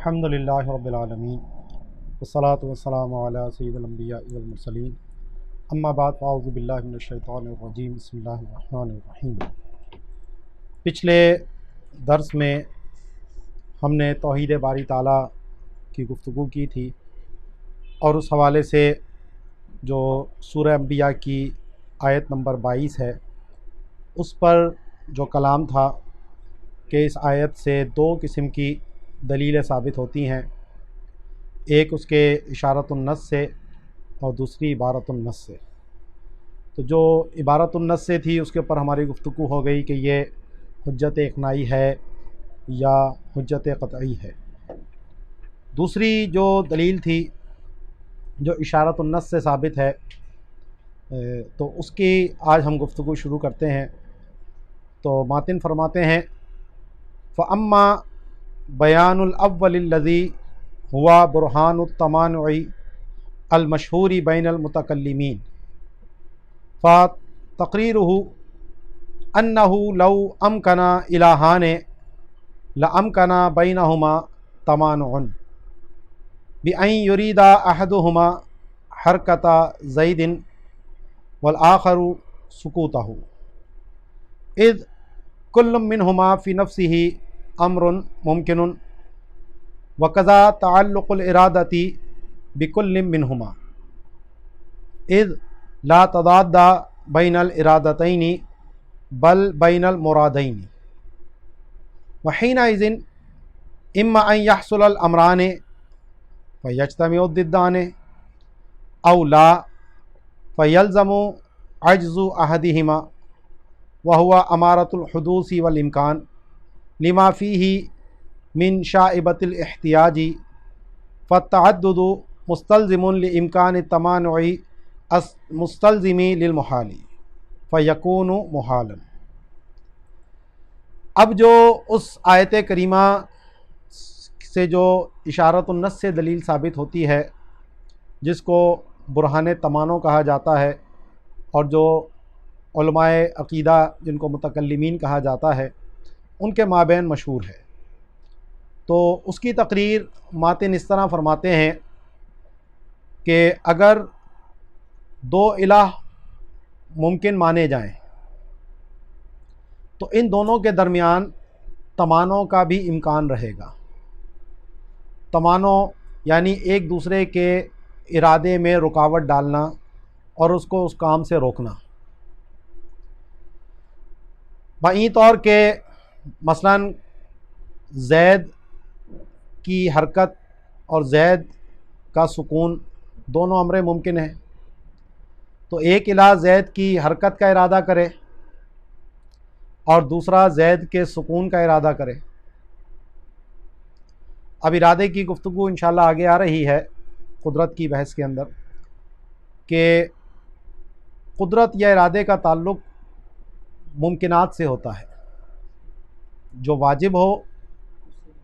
الحمدللہ رب العالمین والصلاة والسلام علی سید الانبیاء والمرسلین اما بعد فاعوذ باللہ من الشیطان الرجیم بسم اللہ الرحمن الرحیم۔ پچھلے درس میں ہم نے توحید باری تعالیٰ کی گفتگو کی تھی اور اس حوالے سے جو سورہ انبیاء کی آیت نمبر 22 ہے اس پر جو کلام تھا کہ اس آیت سے دو قسم کی دلیلیں ثابت ہوتی ہیں، ایک اس کے اشارۃ النص سے اور دوسری عبارۃ النص سے۔ تو جو عبارۃ النص سے تھی اس کے اوپر ہماری گفتگو ہو گئی کہ یہ حجت اقناعی ہے یا حجت قطعی ہے۔ دوسری جو دلیل تھی جو اشارۃ النص سے ثابت ہے، تو اس کی آج ہم گفتگو شروع کرتے ہیں۔ تو ماتن فرماتے ہیں فَأَمَّا بیان الاول الذی ہوا برہان التمانع المشہور بین المتکلمین فتقریرہ انہ لو امکن الہان لامکن بینہما تمانع بأن یرید احدہما حرکت زید والآخر سکوتہ اذ کل منہما فی نفسہ امر ممکن وکذا تعلق الارادۃ بکل منہما اذ لا تضاد بین الارادتین بل بین المرادین وحینئذ اما ان یحصل الامران فیجتمع الضدان او لا فیلزم عجز احدہما وہو امارۃ الحدوث والامکان لما فیہ من شائبۃ الاحتیاج فالتعدد مستلزم لامکان التمانع مستلزم للمحال فیکون محالا۔ اب جو اس آیت کریمہ سے جو اشارۃ النص سے دلیل ثابت ہوتی ہے جس کو برہان تمانع کہا جاتا ہے اور جو علماء عقیدہ جن کو متکلمین کہا جاتا ہے ان کے مابین مشہور ہے، تو اس کی تقریر ماتن اس طرح فرماتے ہیں کہ اگر دو الہ ممکن مانے جائیں تو ان دونوں کے درمیان تمانع کا بھی امکان رہے گا۔ تمانع یعنی ایک دوسرے کے ارادے میں رکاوٹ ڈالنا اور اس کو اس کام سے روکنا، بائیں طور کے مثلا زید کی حرکت اور زید کا سکون دونوں امر ممکن ہیں، تو ایک الہ زید کی حرکت کا ارادہ کرے اور دوسرا زید کے سکون کا ارادہ کرے۔ اب ارادے کی گفتگو انشاءاللہ آگے آ رہی ہے قدرت کی بحث کے اندر کہ قدرت یا ارادے کا تعلق ممکنات سے ہوتا ہے، جو واجب ہو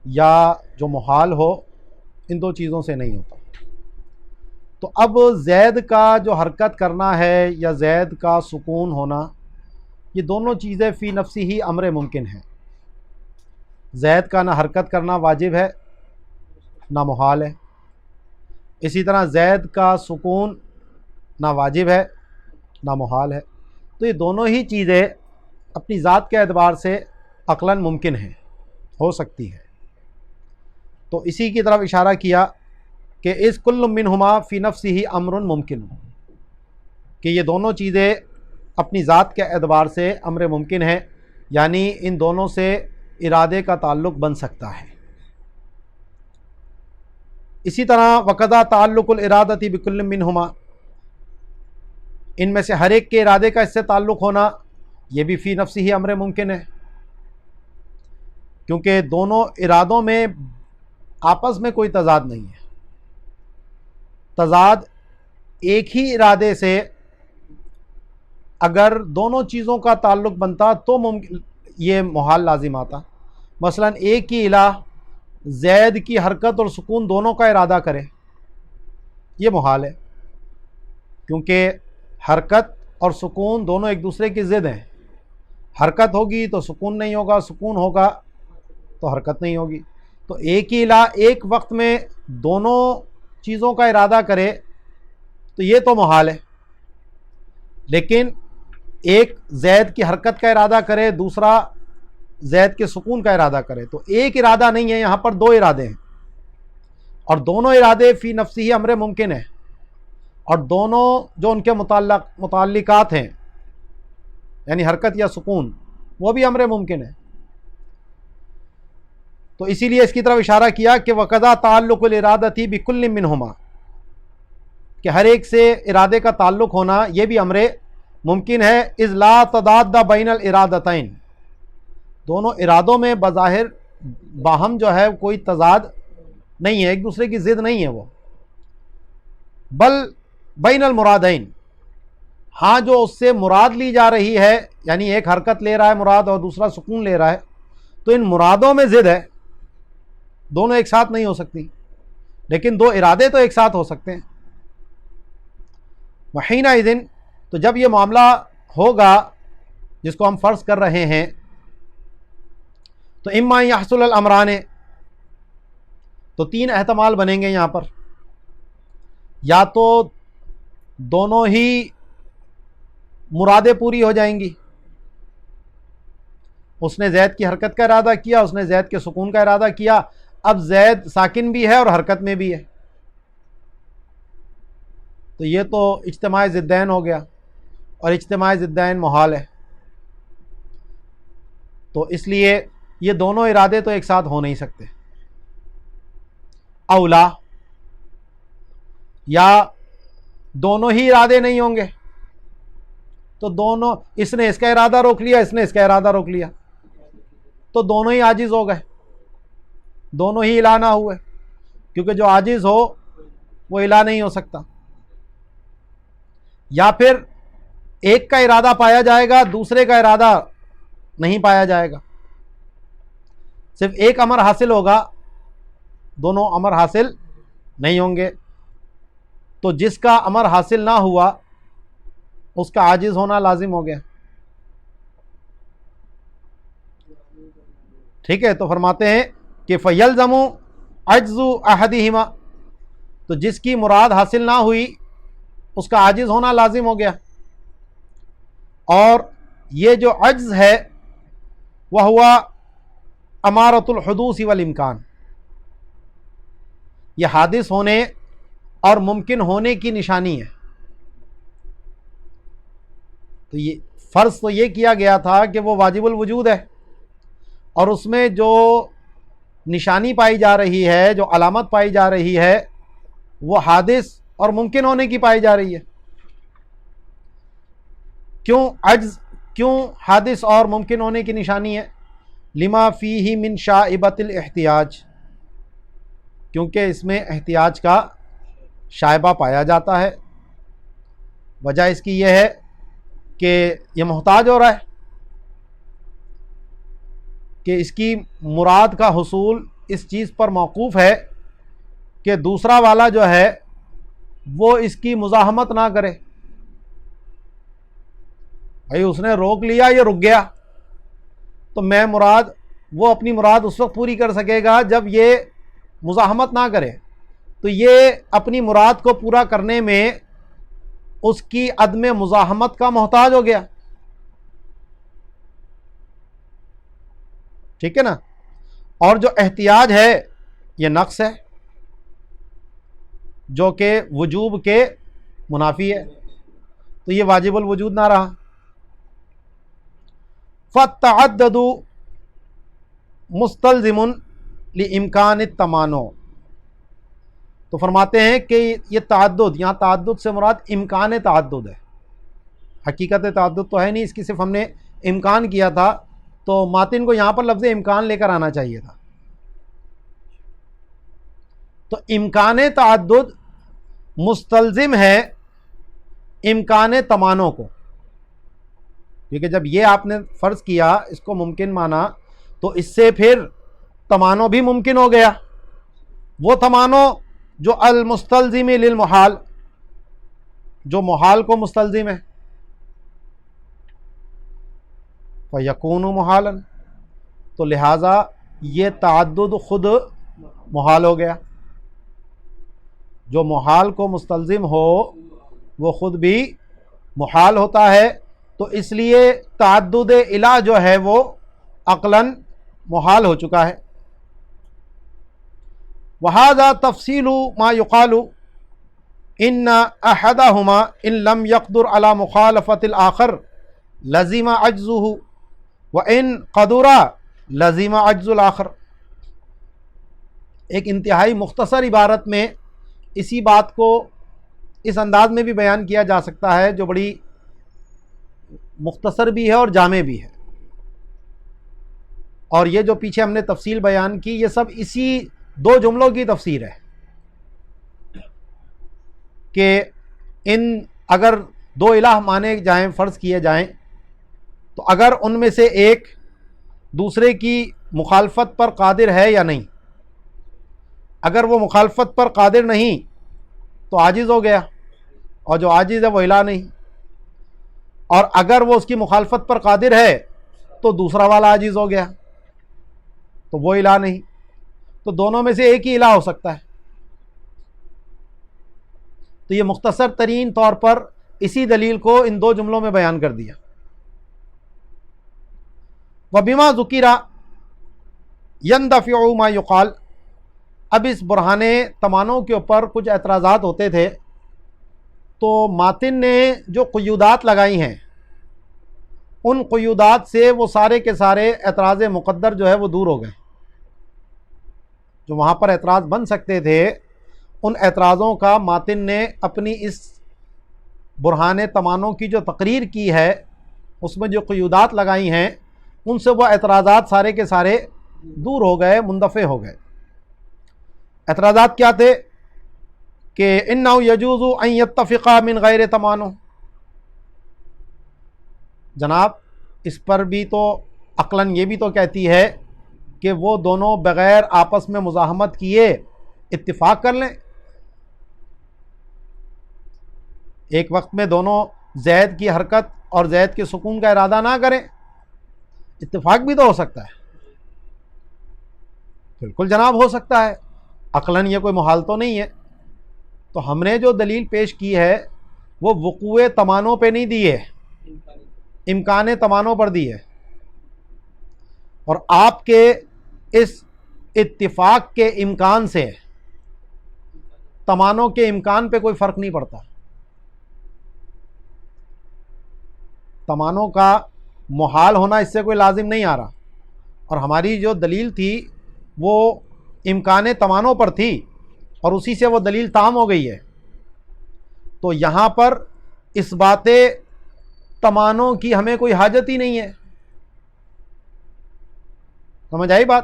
یا جو محال ہو، ان دو چیزوں سے نہیں ہوتا۔ تو اب زید کا جو حرکت کرنا ہے یا زید کا سکون ہونا، یہ دونوں چیزیں فی نفسی ہی امر ممکن ہیں۔ زید کا نہ حرکت کرنا واجب ہے نہ محال ہے، اسی طرح زید کا سکون نہ واجب ہے نہ محال ہے، تو یہ دونوں ہی چیزیں اپنی ذات کے اعتبار سے عقلاً ممکن ہیں، ہو سکتی ہے۔ تو اسی کی طرف اشارہ کیا کہ اس کل منہما فی نفسہ امر ممکن، کہ یہ دونوں چیزیں اپنی ذات کے اعتبار سے امر ممکن ہیں، یعنی ان دونوں سے ارادے کا تعلق بن سکتا ہے۔ اسی طرح وقضا تعلق الارادۃ بکل منہما، ان میں سے ہر ایک کے ارادے کا اس سے تعلق ہونا یہ بھی فی نفسہ ہی امر ممکن ہے، کیونکہ دونوں ارادوں میں آپس میں کوئی تضاد نہیں ہے۔ تضاد ایک ہی ارادے سے اگر دونوں چیزوں کا تعلق بنتا تو یہ محال لازم آتا۔ مثلا ایک ہی الہ زید کی حرکت اور سکون دونوں کا ارادہ کرے، یہ محال ہے، کیونکہ حرکت اور سکون دونوں ایک دوسرے کی ضد ہیں۔ حرکت ہوگی تو سکون نہیں ہوگا، سکون ہوگا تو حرکت نہیں ہوگی۔ تو ایک وقت میں دونوں چیزوں کا ارادہ کرے تو یہ تو محال ہے، لیکن ایک زید کی حرکت کا ارادہ کرے، دوسرا زید کے سکون کا ارادہ کرے، تو ایک ارادہ نہیں ہے، یہاں پر دو ارادے ہیں، اور دونوں ارادے فی نفسی امر ممکن ہے، اور دونوں جو ان کے متعلقات ہیں یعنی حرکت یا سکون وہ بھی امر ممکن ہے۔ تو اسی لیے اس کی طرف اشارہ کیا کہ وقضا تعلق الارادتی بکل منہما، کہ ہر ایک سے ارادے کا تعلق ہونا یہ بھی امر ممکن ہے، اذ لا تضاد بین الارادتین، دونوں ارادوں میں بظاہر باہم جو ہے کوئی تضاد نہیں ہے، ایک دوسرے کی ضد نہیں ہے وہ، بل بین المرادین، ہاں جو اس سے مراد لی جا رہی ہے، یعنی ایک حرکت لے رہا ہے مراد اور دوسرا سکون لے رہا ہے، تو ان مرادوں میں ضد ہے، دونوں ایک ساتھ نہیں ہو سکتی، لیکن دو ارادے تو ایک ساتھ ہو سکتے ہیں۔ وحینئذ، تو جب یہ معاملہ ہوگا جس کو ہم فرض کر رہے ہیں، تو اما یحصل الامران، تو تین احتمال بنیں گے یہاں پر، یا تو دونوں ہی مرادیں پوری ہو جائیں گی، اس نے زید کی حرکت کا ارادہ کیا، اس نے زید کے سکون کا ارادہ کیا، اب زید ساکن بھی ہے اور حرکت میں بھی ہے، تو یہ تو اجتماع ضدین ہو گیا، اور اجتماع ضدین محال ہے، تو اس لیے یہ دونوں ارادے تو ایک ساتھ ہو نہیں سکتے۔ اولا، یا دونوں ہی ارادے نہیں ہوں گے، تو دونوں، اس نے اس کا ارادہ روک لیا، اس نے اس کا ارادہ روک لیا، تو دونوں ہی عاجز ہو گئے، دونوں ہی الہ نہ ہوئے، کیونکہ جو عاجز ہو وہ الہ نہیں ہو سکتا۔ یا پھر ایک کا ارادہ پایا جائے گا، دوسرے کا ارادہ نہیں پایا جائے گا، صرف ایک امر حاصل ہوگا، دونوں امر حاصل نہیں ہوں گے، تو جس کا امر حاصل نہ ہوا اس کا عاجز ہونا لازم ہو گیا۔ ٹھیک ہے، تو فرماتے ہیں کہ فَيَلْزَمُ عَجْزُ أَحَدِهِمَا، تو جس کی مراد حاصل نہ ہوئی اس کا عاجز ہونا لازم ہو گیا، اور یہ جو عجز ہے وہ ہوا امارۃ الحدوث والامکان، یہ حادث ہونے اور ممکن ہونے کی نشانی ہے۔ تو یہ فرض تو یہ کیا گیا تھا کہ وہ واجب الوجود ہے، اور اس میں جو نشانی پائی جا رہی ہے، جو علامت پائی جا رہی ہے، وہ حادث اور ممکن ہونے کی پائی جا رہی ہے۔ کیوں عجز، کیوں حادث اور ممکن ہونے کی نشانی ہے؟ لما فیہ من شائبۃ الاحتیاج، کیونکہ اس میں احتیاج کا شائبہ پایا جاتا ہے۔ وجہ اس کی یہ ہے کہ یہ محتاج ہو رہا ہے، کہ اس کی مراد کا حصول اس چیز پر موقوف ہے کہ دوسرا والا جو ہے وہ اس کی مزاحمت نہ کرے۔ بھائی اس نے روک لیا، یہ رک گیا، تو میں مراد، وہ اپنی مراد اس وقت پوری کر سکے گا جب یہ مزاحمت نہ کرے، تو یہ اپنی مراد کو پورا کرنے میں اس کی عدم مزاحمت کا محتاج ہو گیا۔ ٹھیک ہے نا؟ اور جو احتیاج ہے یہ نقص ہے، جو کہ وجوب کے منافی ہے، تو یہ واجب الوجود نہ رہا۔ فَالتَّعَدُّدُ مُسْتَلْزِمٌ لِإِمْكَانِ التَّمَانُعِ، تو فرماتے ہیں کہ یہ تعدد، یہاں تعدد سے مراد امکان تعدد ہے، حقیقت تعدد تو ہے نہیں، اس کی صرف ہم نے امکان کیا تھا، تو ماتن کو یہاں پر لفظ امکان لے کر آنا چاہیے تھا۔ تو امکان تعدد مستلزم ہے امکان تمانع کو، کیونکہ جب یہ آپ نے فرض کیا، اس کو ممکن مانا، تو اس سے پھر تمانع بھی ممکن ہو گیا، وہ تمانع جو المستلزم للمحال، جو محال کو مستلزم ہے، فیکون محالا، تو لہٰذا یہ تعدد خود محال ہو گیا. جو محال کو مستلزم ہو وہ خود بھی محال ہوتا ہے، تو اس لیے تعدد الہ جو ہے وہ عقلاً محال ہو چکا ہے. وہذا تفصیل ما یقال ان احدہما ان لم یقدر علی مخالفت الآخر لزم عجزہ وان قدر لزم عجز الآخر. ایک انتہائی مختصر عبارت میں اسی بات کو اس انداز میں بھی بیان کیا جا سکتا ہے جو بڑی مختصر بھی ہے اور جامع بھی ہے. اور یہ جو پیچھے ہم نے تفصیل بیان کی یہ سب اسی دو جملوں کی تفسیر ہے کہ اگر دو الہ مانے جائیں، فرض کیے جائیں، تو اگر ان میں سے ایک دوسرے کی مخالفت پر قادر ہے یا نہیں. اگر وہ مخالفت پر قادر نہیں تو عاجز ہو گیا، اور جو عاجز ہے وہ الہ نہیں. اور اگر وہ اس کی مخالفت پر قادر ہے تو دوسرا والا عاجز ہو گیا تو وہ الہ نہیں. تو دونوں میں سے ایک ہی الہ ہو سکتا ہے. تو یہ مختصر ترین طور پر اسی دلیل کو ان دو جملوں میں بیان کر دیا. وَبِمَا ذُكِرَ يَنْدَفِعُ مَا يُقَال. اب اس برہان تمانوں کے اوپر کچھ اعتراضات ہوتے تھے، تو ماتن نے جو قیودات لگائی ہیں ان قیودات سے وہ سارے کے سارے اعتراض مقدر جو ہے وہ دور ہو گئے. جو وہاں پر اعتراض بن سکتے تھے ان اعتراضوں کا ماتن نے اپنی اس برہان تمانوں کی جو تقریر کی ہے اس میں جو قیودات لگائی ہیں ان سے وہ اعتراضات سارے کے سارے دور ہو گئے، مندفع ہو گئے. اعتراضات کیا تھے کہ انہ یجوز ان یتفقا من غیر تمانع. جناب اس پر بھی تو عقلاً یہ بھی تو کہتی ہے کہ وہ دونوں بغیر آپس میں مزاحمت کیے اتفاق کر لیں. ایک وقت میں دونوں زید کی حرکت اور زید کے سکون کا ارادہ نہ کریں، اتفاق بھی تو ہو سکتا ہے. بالکل جناب ہو سکتا ہے، عقلاً یہ کوئی محال تو نہیں ہے. تو ہم نے جو دلیل پیش کی ہے وہ وقوع تمانوں پہ نہیں دی ہے، امکان تمانوں پر دی ہے. اور آپ کے اس اتفاق کے امکان سے تمانوں کے امکان پہ کوئی فرق نہیں پڑتا. تمانوں کا محال ہونا اس سے کوئی لازم نہیں آ رہا، اور ہماری جو دلیل تھی وہ امکان تمانوں پر تھی اور اسی سے وہ دلیل تام ہو گئی ہے. تو یہاں پر اس بات تمانوں کی ہمیں کوئی حاجت ہی نہیں ہے. سمجھ آئی بات؟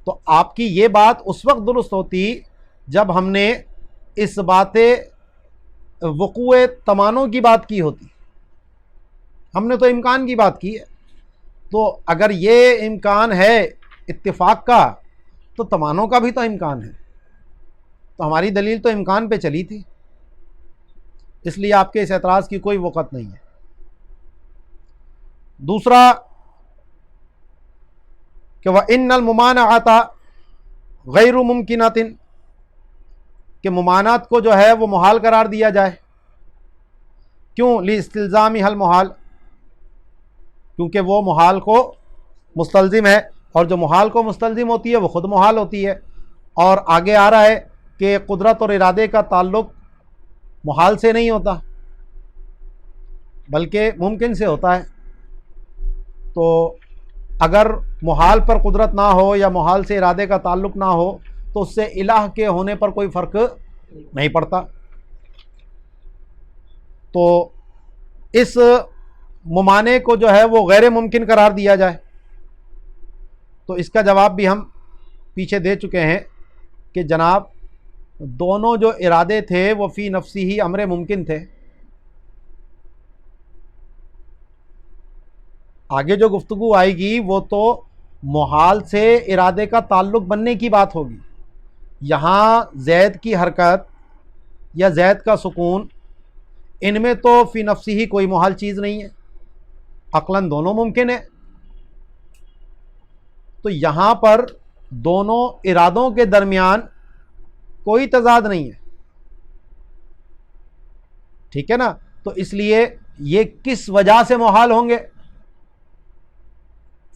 تو آپ کی یہ بات اس وقت درست ہوتی جب ہم نے اس بات وقوع تمانوں کی بات کی ہوتی. ہم نے تو امکان کی بات کی ہے. تو اگر یہ امکان ہے اتفاق کا تو تمانوں کا بھی تو امکان ہے. تو ہماری دلیل تو امکان پہ چلی تھی، اس لیے آپ کے اس اعتراض کی کوئی وقت نہیں ہے. دوسرا کہ وَإِنَّ الْمُمَانَعَةَ غَيْرُ مُمْكِنَةٍ، کہ ممانعت کو جو ہے وہ محال قرار دیا جائے. کیوں؟ لِاسْتِلْزَامِهَا الْمُحَال، کیونکہ وہ محال کو مستلزم ہے، اور جو محال کو مستلزم ہوتی ہے وہ خود محال ہوتی ہے. اور آگے آ رہا ہے کہ قدرت اور ارادے کا تعلق محال سے نہیں ہوتا بلکہ ممکن سے ہوتا ہے. تو اگر محال پر قدرت نہ ہو یا محال سے ارادے کا تعلق نہ ہو تو اس سے الہ کے ہونے پر کوئی فرق نہیں پڑتا. تو اس ممانع کو جو ہے وہ غیر ممکن قرار دیا جائے. تو اس کا جواب بھی ہم پیچھے دے چکے ہیں کہ جناب دونوں جو ارادے تھے وہ فی نفسی ہی امر ممکن تھے. آگے جو گفتگو آئے گی وہ تو محال سے ارادے کا تعلق بننے کی بات ہوگی. یہاں زید کی حرکت یا زید کا سکون، ان میں تو فی نفسی ہی کوئی محال چیز نہیں ہے، عقلاً دونوں ممکن ہے. تو یہاں پر دونوں ارادوں کے درمیان کوئی تضاد نہیں ہے، ٹھیک ہے نا؟ تو اس لیے یہ کس وجہ سے محال ہوں گے؟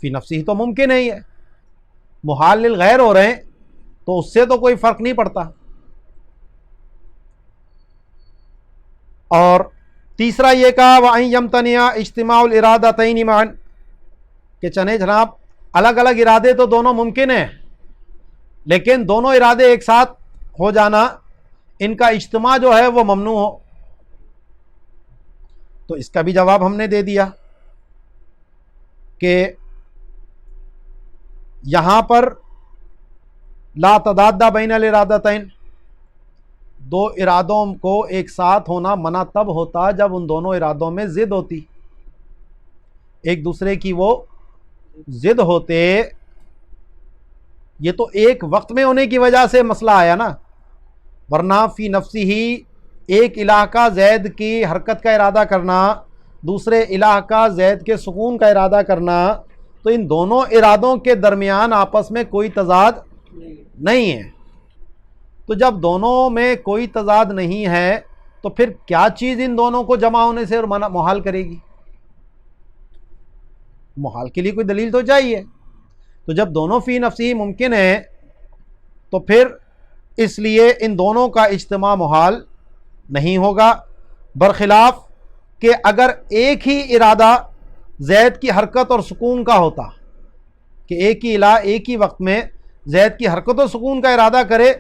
فی نفسی تو ممکن ہی ہے، محال للغیر ہو رہے ہیں تو اس سے تو کوئی فرق نہیں پڑتا۔ اور تیسرا یہ کہا وَأَن يَمْتَنِعَ اجتماع الْإِرَادَتَيْنِ مَعًا، کہ چنے جناب الگ الگ ارادے تو دونوں ممکن ہیں، لیکن دونوں ارادے ایک ساتھ ہو جانا، ان کا اجتماع جو ہے وہ ممنوع ہو۔ تو اس کا بھی جواب ہم نے دے دیا کہ یہاں پر لا تضاد بین الارادتین، دو ارادوں کو ایک ساتھ ہونا منع تب ہوتا جب ان دونوں ارادوں میں ضد ہوتی، ایک دوسرے کی وہ ضد ہوتے۔ یہ تو ایک وقت میں ہونے کی وجہ سے مسئلہ آیا نا، ورنہ فی نفسی ہی ایک الہ کا زید کی حرکت کا ارادہ کرنا، دوسرے الہ کا زید کے سکون کا ارادہ کرنا، تو ان دونوں ارادوں کے درمیان آپس میں کوئی تضاد نہیں ہے۔ تو جب دونوں میں کوئی تضاد نہیں ہے تو پھر کیا چیز ان دونوں کو جمع ہونے سے محال کرے گی؟ محال کے لیے کوئی دلیل تو چاہیے۔ تو جب دونوں فی نفسی ممکن ہیں تو پھر اس لیے ان دونوں کا اجتماع محال نہیں ہوگا، برخلاف کہ اگر ایک ہی ارادہ زید کی حرکت اور سکون کا ہوتا، کہ ایک ہی الہ ایک ہی وقت میں زید کی حرکت اور سکون کا ارادہ کرے،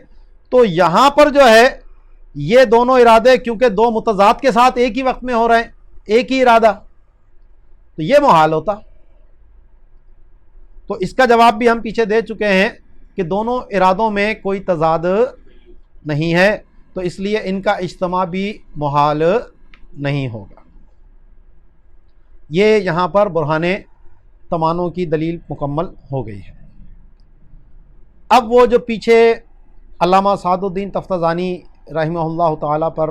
تو یہاں پر جو ہے یہ دونوں ارادے کیونکہ دو متضاد کے ساتھ ایک ہی وقت میں ہو رہے ہیں، ایک ہی ارادہ، تو یہ محال ہوتا۔ تو اس کا جواب بھی ہم پیچھے دے چکے ہیں کہ دونوں ارادوں میں کوئی تضاد نہیں ہے، تو اس لیے ان کا اجتماع بھی محال نہیں ہوگا۔ یہ یہاں پر برہان تمانوں کی دلیل مکمل ہو گئی ہے۔ اب وہ جو پیچھے علامہ سعد الدین تفتزانی رحمہ اللہ تعالیٰ پر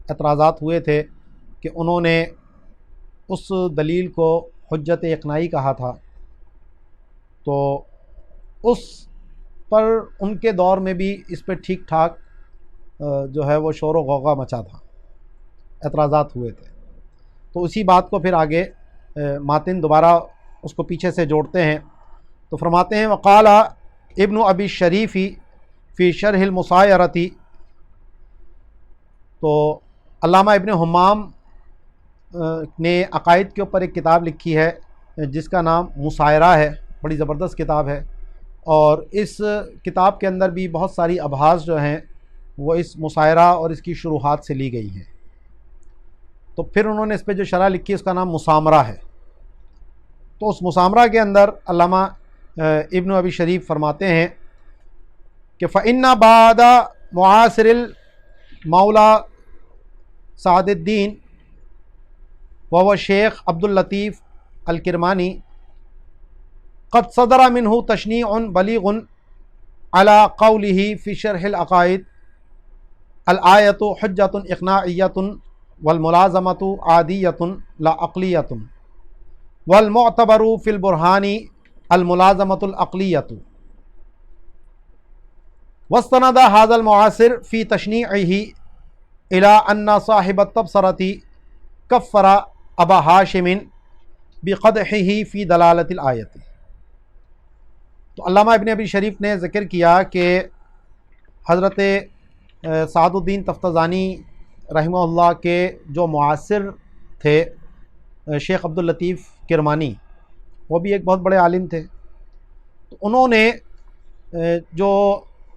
اعتراضات ہوئے تھے کہ انہوں نے اس دلیل کو حجت اقناعی کہا تھا، تو اس پر ان کے دور میں بھی اس پہ ٹھیک ٹھاک جو ہے وہ شور و غوغا مچا تھا، اعتراضات ہوئے تھے۔ تو اسی بات کو پھر آگے ماتن دوبارہ اس کو پیچھے سے جوڑتے ہیں، تو فرماتے ہیں وقال ابن ابی شریفی فی شرح المسایرتی، تو علامہ ابن حمام نے عقائد کے اوپر ایک کتاب لکھی ہے جس کا نام مسایرہ ہے، بڑی زبردست کتاب ہے، اور اس کتاب کے اندر بھی بہت ساری ابحاث جو ہیں وہ اس مسایرہ اور اس کی شروحات سے لی گئی ہیں۔ تو پھر انہوں نے اس پہ جو شرح لکھی اس کا نام مسامرہ ہے۔ تو اس مسامرہ کے اندر علامہ ابن ابی شریف فرماتے ہیں کہ فَإِنَّ بَعْدَ مُعَاصِرِ المولا سعد الدین وهو شیخ عبد اللطیف الکرمانی قد صدر منه تشنیع بلیغ على قوله في شرح العقائد الآیۃ حجۃ اقناعیۃ والملازمۃ عادیۃ لا عقلیۃ والمعتبر في البرہان الملازمۃ العقلیۃ، واستند هذا المعاصر في تشنيعه إلى أن صاحب التبصرة كفر أبا هاشم بقدحه في دلالة الآية۔ تو علامہ ابن ابی شریف نے ذکر کیا کہ حضرت سعد الدین تفتزانی رحمہ اللہ کے جو معاصر تھے شیخ عبد اللطیف کرمانی، وہ بھی ایک بہت بڑے عالم تھے، تو انہوں نے جو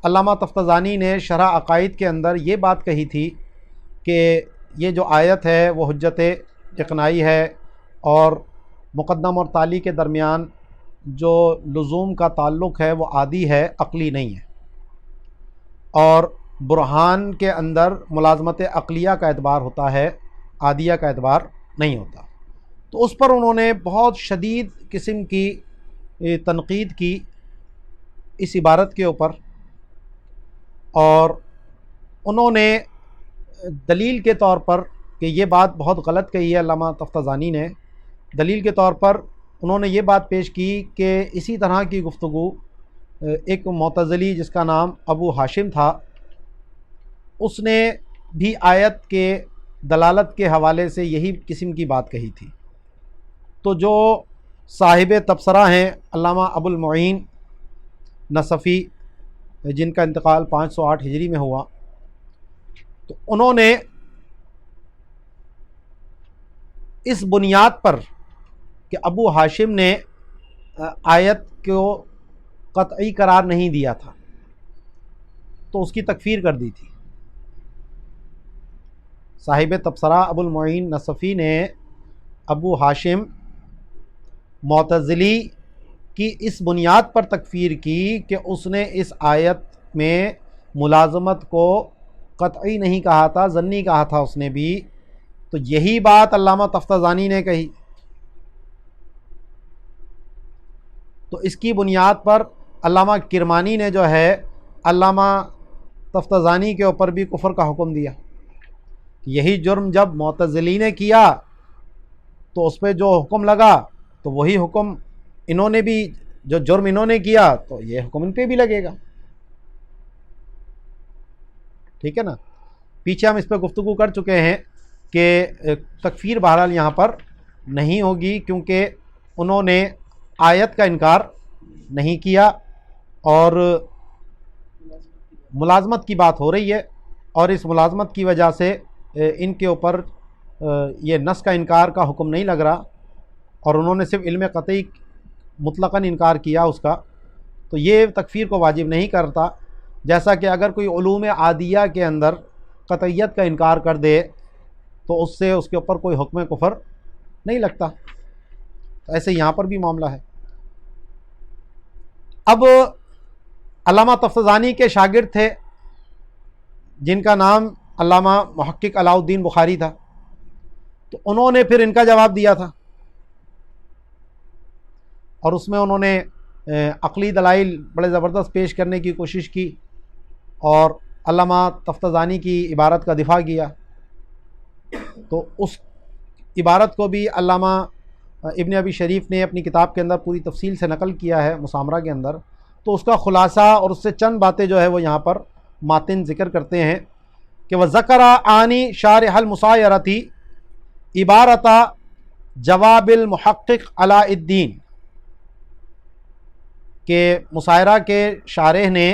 علامہ تفتزانی نے شرح عقائد کے اندر یہ بات کہی تھی کہ یہ جو آیت ہے وہ حجت اقناعی ہے، اور مقدم اور تالی کے درمیان جو لزوم کا تعلق ہے وہ عادی ہے، عقلی نہیں ہے، اور برہان کے اندر ملازمت عقلیہ کا اعتبار ہوتا ہے، عادیہ کا اعتبار نہیں ہوتا۔ تو اس پر انہوں نے بہت شدید قسم کی تنقید کی اس عبارت کے اوپر، اور انہوں نے دلیل کے طور پر کہ یہ بات بہت غلط کہی ہے علامہ تفتزانی نے، دلیل کے طور پر انہوں نے یہ بات پیش کی کہ اسی طرح کی گفتگو ایک معتزلی جس کا نام ابو ہاشم تھا، اس نے بھی آیت کے دلالت کے حوالے سے یہی قسم کی بات کہی تھی۔ تو جو صاحب تبصرہ ہیں علامہ ابو المعین نصفی، جن کا انتقال 508 ہجری میں ہوا، تو انہوں نے اس بنیاد پر کہ ابو ہاشم نے آیت کو قطعی قرار نہیں دیا تھا تو اس کی تکفیر کر دی تھی۔ صاحب تبصرہ ابو المعین نصفی نے ابو ہاشم معتزلی کی اس بنیاد پر تکفیر کی کہ اس نے اس آیت میں ملازمت کو قطعی نہیں کہا تھا، ظنی کہا تھا اس نے بھی۔ تو یہی بات علامہ تفتزانی نے کہی، تو اس کی بنیاد پر علامہ کرمانی نے جو ہے علامہ تفتزانی کے اوپر بھی کفر کا حکم دیا۔ یہی جرم جب معتزلی نے کیا تو اس پہ جو حکم لگا تو وہی حکم انہوں نے بھی، جو جرم انہوں نے کیا تو یہ حکم ان پہ بھی لگے گا۔ ٹھیک ہے نا؟ پیچھے ہم اس پہ گفتگو کر چکے ہیں کہ تکفیر بہرحال یہاں پر نہیں ہوگی، کیونکہ انہوں نے آیت کا انکار نہیں کیا اور ملازمت کی بات ہو رہی ہے، اور اس ملازمت کی وجہ سے ان کے اوپر یہ نص کا انکار کا حکم نہیں لگ رہا، اور انہوں نے صرف علم قطعی مطلقاً انکار کیا اس کا، تو یہ تکفیر کو واجب نہیں کرتا۔ جیسا کہ اگر کوئی علوم عادیہ کے اندر قطعیت کا انکار کر دے تو اس سے اس کے اوپر کوئی حکم کفر نہیں لگتا، تو ایسے یہاں پر بھی معاملہ ہے۔ اب علامہ تفتزانی کے شاگرد تھے جن کا نام علامہ محقق علاء الدین بخاری تھا، تو انہوں نے پھر ان کا جواب دیا تھا، اور اس میں انہوں نے عقلی دلائل بڑے زبردست پیش کرنے کی کوشش کی اور علامہ تفتزانی کی عبارت کا دفاع کیا۔ تو اس عبارت کو بھی علامہ ابن ابی شریف نے اپنی کتاب کے اندر پوری تفصیل سے نقل کیا ہے مسامرہ کے اندر، تو اس کا خلاصہ اور اس سے چند باتیں جو ہے وہ یہاں پر ماتن ذکر کرتے ہیں کہ وہ ذکر آنی شارح المسایرتی عبارت جواب المحقق علاء الدین، کہ مسائرہ کے شارح نے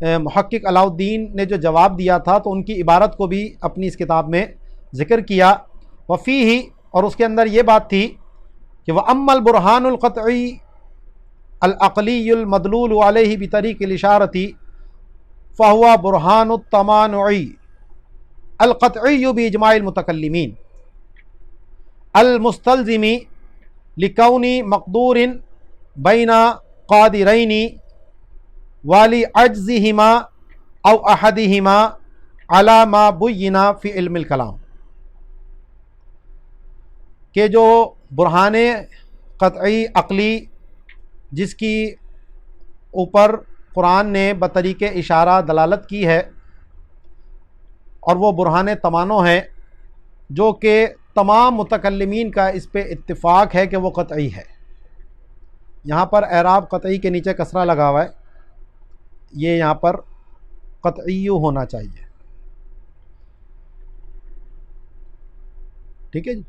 محقق علاء الدین نے جو جواب دیا تھا تو ان کی عبارت کو بھی اپنی اس کتاب میں ذکر کیا۔ وفیہ، اور اس کے اندر یہ بات تھی کہ وَأَمَّا الْبُرْهَانُ الْقَطْعِي الْعَقْلِيُّ الْمَدْلُولُ عَلَيْهِ بِطَرِيقِ الْإِشَارَةِ فَهُوَ بُرْهَانُ التَّمَانُعِ الْقَطْعِيُّ بِإِجْمَاعِ الْمُتَكَلِّمِينَ الْمُسْتَلْزِمِ لِكَوْنِ مَقْدُورٍ بَيْنَ قَادِرَيْنِ وَلِعَجْزِهِمَا أَوْ أَحَدِهِمَا عَلَى مَا بُيِّنَ فِي عِلْمِ الْكَلَامِ، کہ جو برہان قطعی عقلی جس کی اوپر قرآن نے بطریق اشارہ دلالت کی ہے، اور وہ برہان تمانو ہے جو کہ تمام متکلمین کا اس پہ اتفاق ہے کہ وہ قطعی ہے۔ یہاں پر اعراب قطعی کے نیچے کسرہ لگا ہوا ہے، یہ یہاں پر قطعی ہونا چاہیے۔ ٹھیک ہے جی۔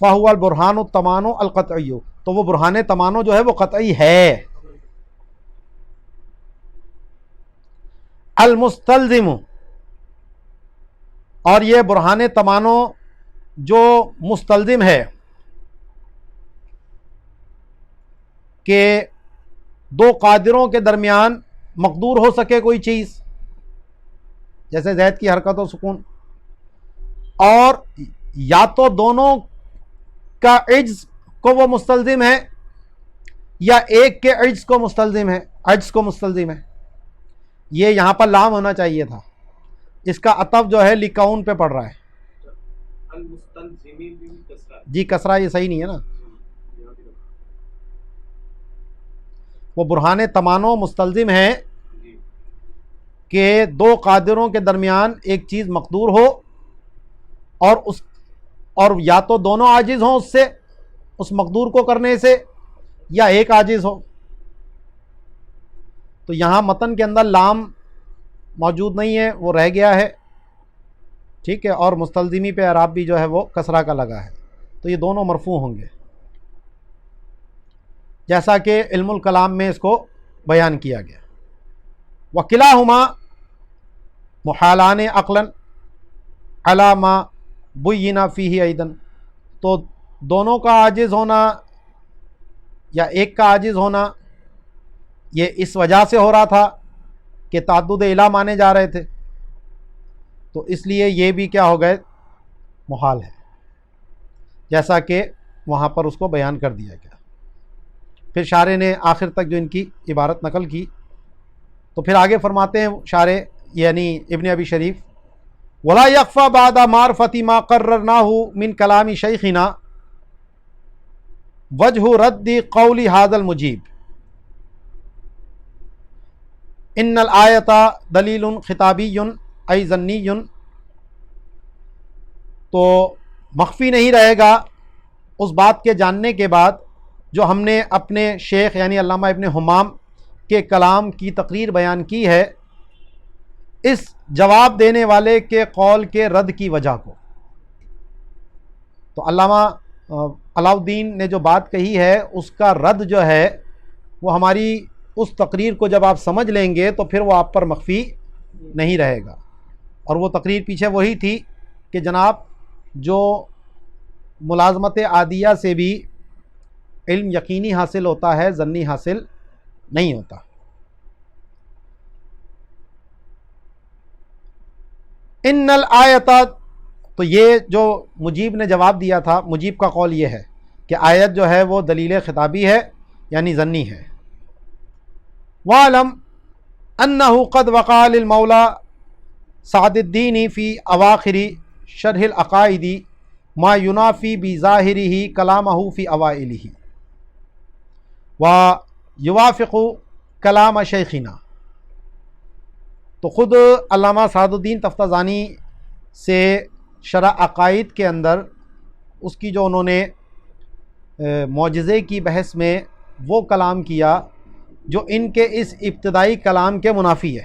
فَهُوَ الْبُرْهَانُ التَّمَانُ الْقَطْعِيُّ، تو وہ برہان تمانو جو ہے وہ قطعی ہے۔ المستلزم، اور یہ برہان تمانو جو مستلزم ہے کہ دو قادروں کے درمیان مقدور ہو سکے کوئی چیز، جیسے زید کی حرکت و سکون، اور یا تو دونوں کا عجز کو وہ مستلزم ہے یا ایک کے عجز کو مستلزم ہے، یہ یہاں پر لام ہونا چاہیے تھا، اس کا عطف جو ہے لکون پہ پڑ رہا ہے۔ جی کسرہ یہ صحیح نہیں ہے نا، وہ برہان تمانو مستلزم ہے کہ دو قادروں کے درمیان ایک چیز مقدور ہو اور یا تو دونوں عاجز ہوں اس سے، اس مقدور کو کرنے سے، یا ایک عاجز ہو. تو یہاں متن کے اندر لام موجود نہیں ہے، وہ رہ گیا ہے، ٹھیک ہے، اور مستلزمی پہ اعراب بھی جو ہے وہ کسرہ کا لگا ہے، تو یہ دونوں مرفوع ہوں گے، جیسا کہ علم الکلام میں اس کو بیان کیا گیا. وکلاہما محالان عقلاً علی ما بینا فیہ ایدن، تو دونوں کا عاجز ہونا یا ایک کا عاجز ہونا یہ اس وجہ سے ہو رہا تھا کہ تعدد الہ مانے جا رہے تھے، تو اس لیے یہ بھی کیا ہو گئے، محال ہے، جیسا کہ وہاں پر اس کو بیان کر دیا گیا. پھر شارح نے آخر تک جو ان کی عبارت نقل کی، تو پھر آگے فرماتے ہیں شارح یعنی ابن ابی شریف، ولا یخفى بعد معرفت ما قررناہ من کلام شیخنا وجہ رد قول ھذا المجیب ان الآیۃ دلیل خطابی ای ظنی، تو مخفی نہیں رہے گا اس بات کے جاننے کے بعد جو ہم نے اپنے شیخ یعنی علامہ ابن حمام کے کلام کی تقریر بیان کی ہے اس جواب دینے والے کے قول کے رد کی وجہ کو. تو علامہ علاء الدین نے جو بات کہی ہے اس کا رد جو ہے وہ ہماری اس تقریر کو جب آپ سمجھ لیں گے تو پھر وہ آپ پر مخفی نہیں رہے گا. اور وہ تقریر پیچھے وہی تھی کہ جناب جو ملازمت عادیہ سے بھی علم یقینی حاصل ہوتا ہے، ظنی حاصل نہیں ہوتا. ان الآیت، تو یہ جو مجیب نے جواب دیا تھا، مجیب کا قول یہ ہے کہ آیت جو ہے وہ دلیل خطابی ہے یعنی ظنی ہے. وَعْلَمْ أَنَّهُ قَدْ وَقَعَ لِلْمَوْلَى سعد الدین فی اواخر شرح العقائد ما ینافی بظاہرہ کلامہ فی اوائلہ ویوافق کلام شیخنا. تو خود علامہ سعد الدین تفتازانی سے شرح عقائد کے اندر اس کی جو انہوں نے معجزے کی بحث میں وہ کلام کیا جو ان کے اس ابتدائی کلام کے منافی ہے.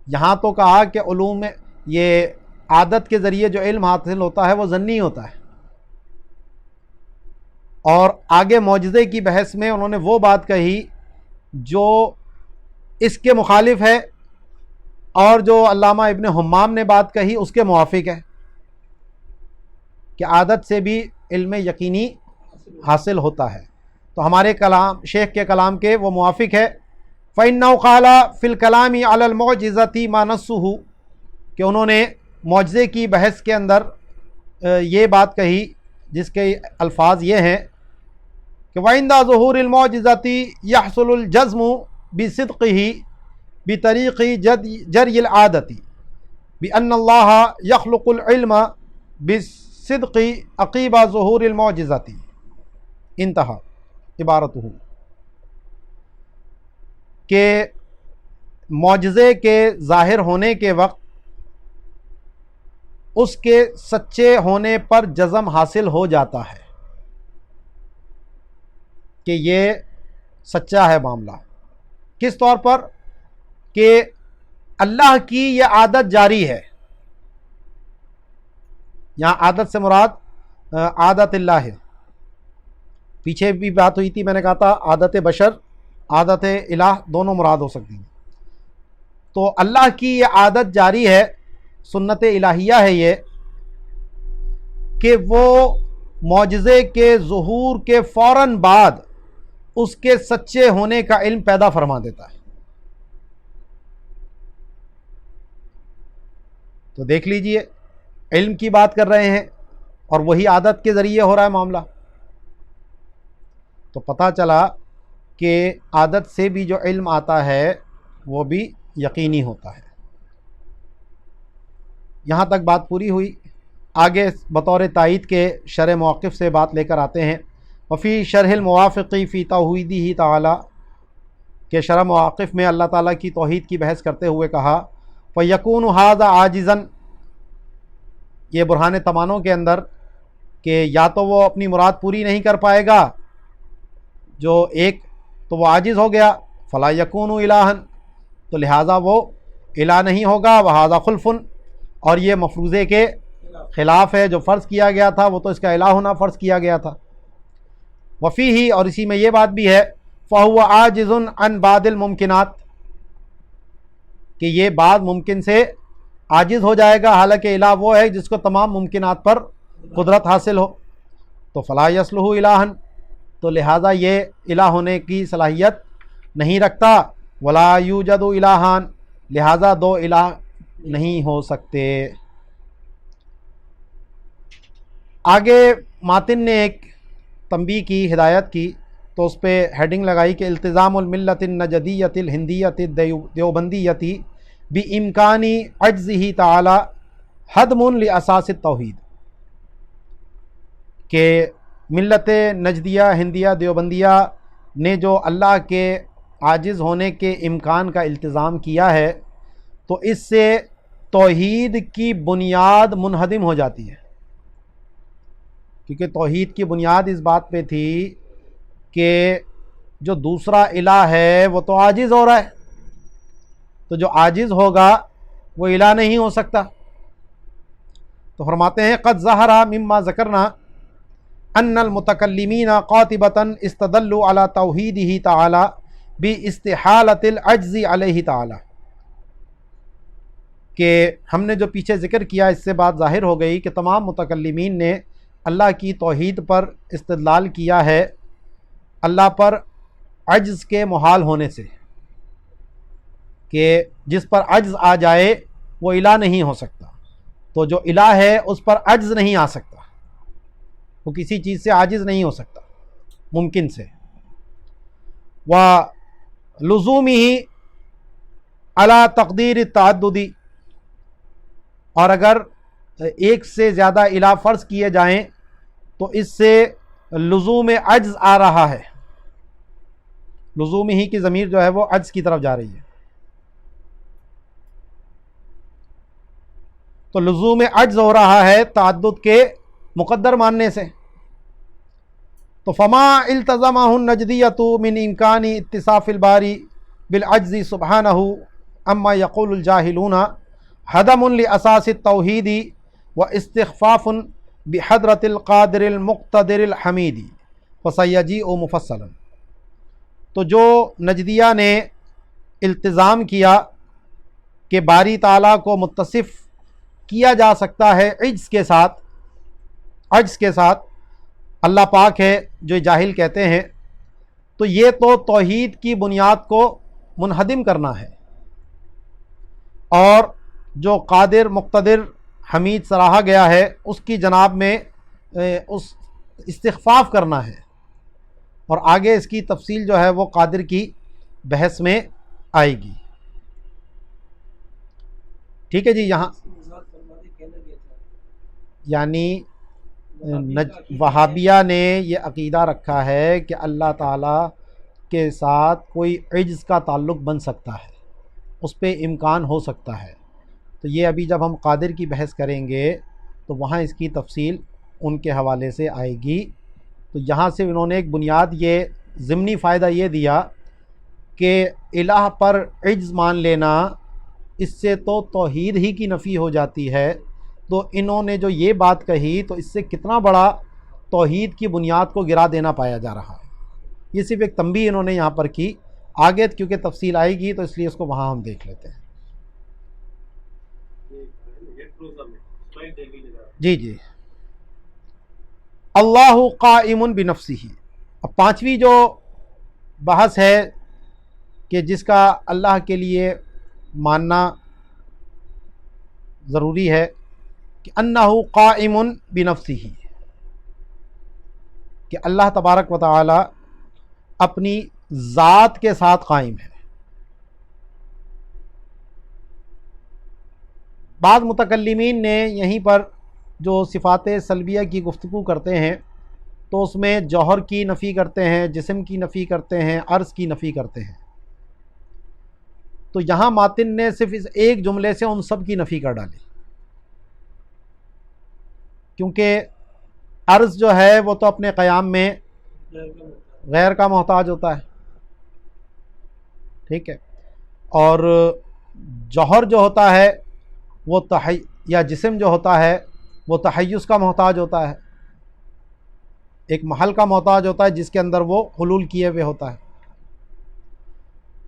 یہاں تو کہا کہ علوم یہ عادت کے ذریعے جو علم حاصل ہوتا ہے وہ ظنی ہوتا ہے، اور آگے معجزے کی بحث میں انہوں نے وہ بات کہی جو اس کے مخالف ہے، اور جو علامہ ابن حمام نے بات کہی اس کے موافق ہے کہ عادت سے بھی علم یقینی حاصل ہوتا ہے. تو ہمارے کلام شیخ کے کلام کے وہ موافق ہے. فَإِنَّهُ قَالَ فِي الْكَلَامِ عَلَى الْمُعْجِزَةِ مَا نَصُّهُ، کہ انہوں نے معجزے کی بحث کے اندر یہ بات کہی جس کے الفاظ یہ ہیں کہ وَعِنْدَ ظُهُورِ الْمُعْجِزَةِ يَحْصُلُ الْجَزْمُ بِصِدْقِهِ بِطَرِيقِ جَرْيِ الْعَادَةِ بِأَنَّ اللَّهَ يَخْلُقُ الْعِلْمَ بِصِدْقِ عَقِيبَ ظُهُورِ الْمُعْجِزَةِ. انتہا عبارتہ، کہ معجزے کے ظاہر ہونے کے وقت اس کے سچے ہونے پر جزم حاصل ہو جاتا ہے کہ یہ سچا ہے معاملہ. کس طور پر؟ کہ اللہ کی یہ عادت جاری ہے. یہاں عادت سے مراد عادت اللہ ہے. پیچھے بھی بات ہوئی تھی، میں نے کہا تھا عادت بشر عادت الہ دونوں مراد ہو سکتی ہیں. تو اللہ کی یہ عادت جاری ہے، سنت الہیہ ہے یہ، کہ وہ معجزے کے ظہور کے فوراً بعد اس کے سچے ہونے کا علم پیدا فرما دیتا ہے. تو دیکھ لیجئے علم کی بات کر رہے ہیں اور وہی عادت کے ذریعے ہو رہا ہے معاملہ. تو پتہ چلا کہ عادت سے بھی جو علم آتا ہے وہ بھی یقینی ہوتا ہے. یہاں تک بات پوری ہوئی. آگے بطور تائید کے شرح موقف سے بات لے کر آتے ہیں. وفی شرح الموافقی فی توحیدہ تعالی، کہ شرح موقف میں اللہ تعالیٰ کی توحید کی بحث کرتے ہوئے کہا فَيَكُونُ هَذَا عَاجِزًا، یہ برہان تمانوں کے اندر کہ یا تو وہ اپنی مراد پوری نہیں کر پائے گا جو ایک تو وہ عاجز ہو گیا، فلا یکون الہن، تو لہٰذا وہ الہ نہیں ہوگا، وہذا خلف، اور یہ مفروضے کے خلاف ہے، جو فرض کیا گیا تھا وہ تو اس کا الہ ہونا فرض کیا گیا تھا۔ وفیہ، اور اسی میں یہ بات بھی ہے، فہو عاجز عن بعض الممکنات، کہ یہ بعض ممکن سے عاجز ہو جائے گا، حالانکہ الہ وہ ہے جس کو تمام ممکنات پر قدرت حاصل ہو، تو فلا یصلح الہن، تو لہٰذا یہ الہ ہونے کی صلاحیت نہیں رکھتا، ولا یوجد الہان، لہٰذا دو الہ نہیں ہو سکتے۔ آگے ماتن نے ایک تنبیہ کی، ہدایت کی، تو اس پہ ہیڈنگ لگائی کہ التزام الملت النجدیت الہندیت دیوبندیت بامکان عجزہ تعالی ہدم لاساس التوحید، کہ ملت نجدیہ ہندیہ دیوبندیہ نے جو اللہ کے عاجز ہونے کے امکان کا التزام کیا ہے، تو اس سے توحید کی بنیاد منہدم ہو جاتی ہے، کیونکہ توحید کی بنیاد اس بات پہ تھی کہ جو دوسرا الہ ہے وہ تو عاجز ہو رہا ہے، تو جو عاجز ہوگا وہ الہ نہیں ہو سکتا۔ تو فرماتے ہیں قد ظہر مما ذکرنا ان المتکلمین قاطبۃ استدلوا علی توحیدہ تعالی باستحالۃ العجز علیہ تعالی، کہ ہم نے جو پیچھے ذکر کیا اس سے بات ظاہر ہو گئی کہ تمام متکلمین نے اللہ کی توحید پر استدلال کیا ہے اللہ پر عجز کے محال ہونے سے، کہ جس پر عجز آ جائے وہ الہ نہیں ہو سکتا، تو جو الہ ہے اس پر عجز نہیں آ سکتا، وہ کسی چیز سے عاجز نہیں ہو سکتا ممکن سے۔ وَلُزُومِهِ عَلَى تَقْدِيرِ التَّعَدُّدِ، اور اگر ایک سے زیادہ الہ فرض کیے جائیں تو اس سے لزوم عجز آ رہا ہے، لزوم ہی کی ضمیر جو ہے وہ عجز کی طرف جا رہی ہے، تو لزوم عجز ہو رہا ہے تعدد کے مقدر ماننے سے۔ تو فما التزمہ النجدیۃ من امکان اتصاف الباری بالعجز سبحانہ اما یقول الجاہلون ہدم لاساس التوحید واستخفاف بحضرت القادر المقتدر الحمید فسیجیء مفصلا، تو جو نجدیہ نے التزام کیا کہ باری تعالیٰ کو متصف کیا جا سکتا ہے عجز کے ساتھ، اللہ پاک ہے جو جاہل کہتے ہیں، تو یہ تو توحید کی بنیاد کو منہدم کرنا ہے، اور جو قادر مقتدر حمید سراہا گیا ہے اس کی جناب میں اس استخفاف کرنا ہے، اور آگے اس کی تفصیل جو ہے وہ قادر کی بحث میں آئے گی۔ ٹھیک ہے جی، یہاں یعنی وہابیہ نے یہ عقیدہ رکھا ہے کہ اللہ تعالیٰ کے ساتھ کوئی عجز کا تعلق بن سکتا ہے، اس پہ امکان ہو سکتا ہے، تو یہ ابھی جب ہم قادر کی بحث کریں گے تو وہاں اس کی تفصیل ان کے حوالے سے آئے گی۔ تو یہاں سے انہوں نے ایک بنیاد یہ ضمنی فائدہ یہ دیا کہ الہ پر عجز مان لینا اس سے تو توحید ہی کی نفی ہو جاتی ہے، تو انہوں نے جو یہ بات کہی تو اس سے کتنا بڑا توحید کی بنیاد کو گرا دینا پایا جا رہا ہے۔ یہ صرف ایک تنبیہ انہوں نے یہاں پر کی، آگے کیونکہ تفصیل آئے گی تو اس لیے اس کو وہاں ہم دیکھ لیتے ہیں۔ جی اللہ قائم بنفسہ، اب پانچویں جو بحث ہے کہ جس کا اللہ کے لیے ماننا ضروری ہے کہ انہ قائم بنفسہ، کہ اللہ تبارک و تعالی اپنی ذات کے ساتھ قائم ہے۔ بعض متکلمین نے یہیں پر جو صفات سلبیہ کی گفتگو کرتے ہیں تو اس میں جوہر کی نفی کرتے ہیں، جسم کی نفی کرتے ہیں، عرض کی نفی کرتے ہیں، تو یہاں ماتن نے صرف اس ایک جملے سے ان سب کی نفی کر ڈالی، کیونکہ عرض جو ہے وہ تو اپنے قیام میں غیر کا محتاج ہوتا ہے، ٹھیک ہے، اور جوہر جو ہوتا ہے وہ یا جسم جو ہوتا ہے وہ تحیز کا محتاج ہوتا ہے، ایک محل کا محتاج ہوتا ہے جس کے اندر وہ حلول کیے ہوئے ہوتا ہے۔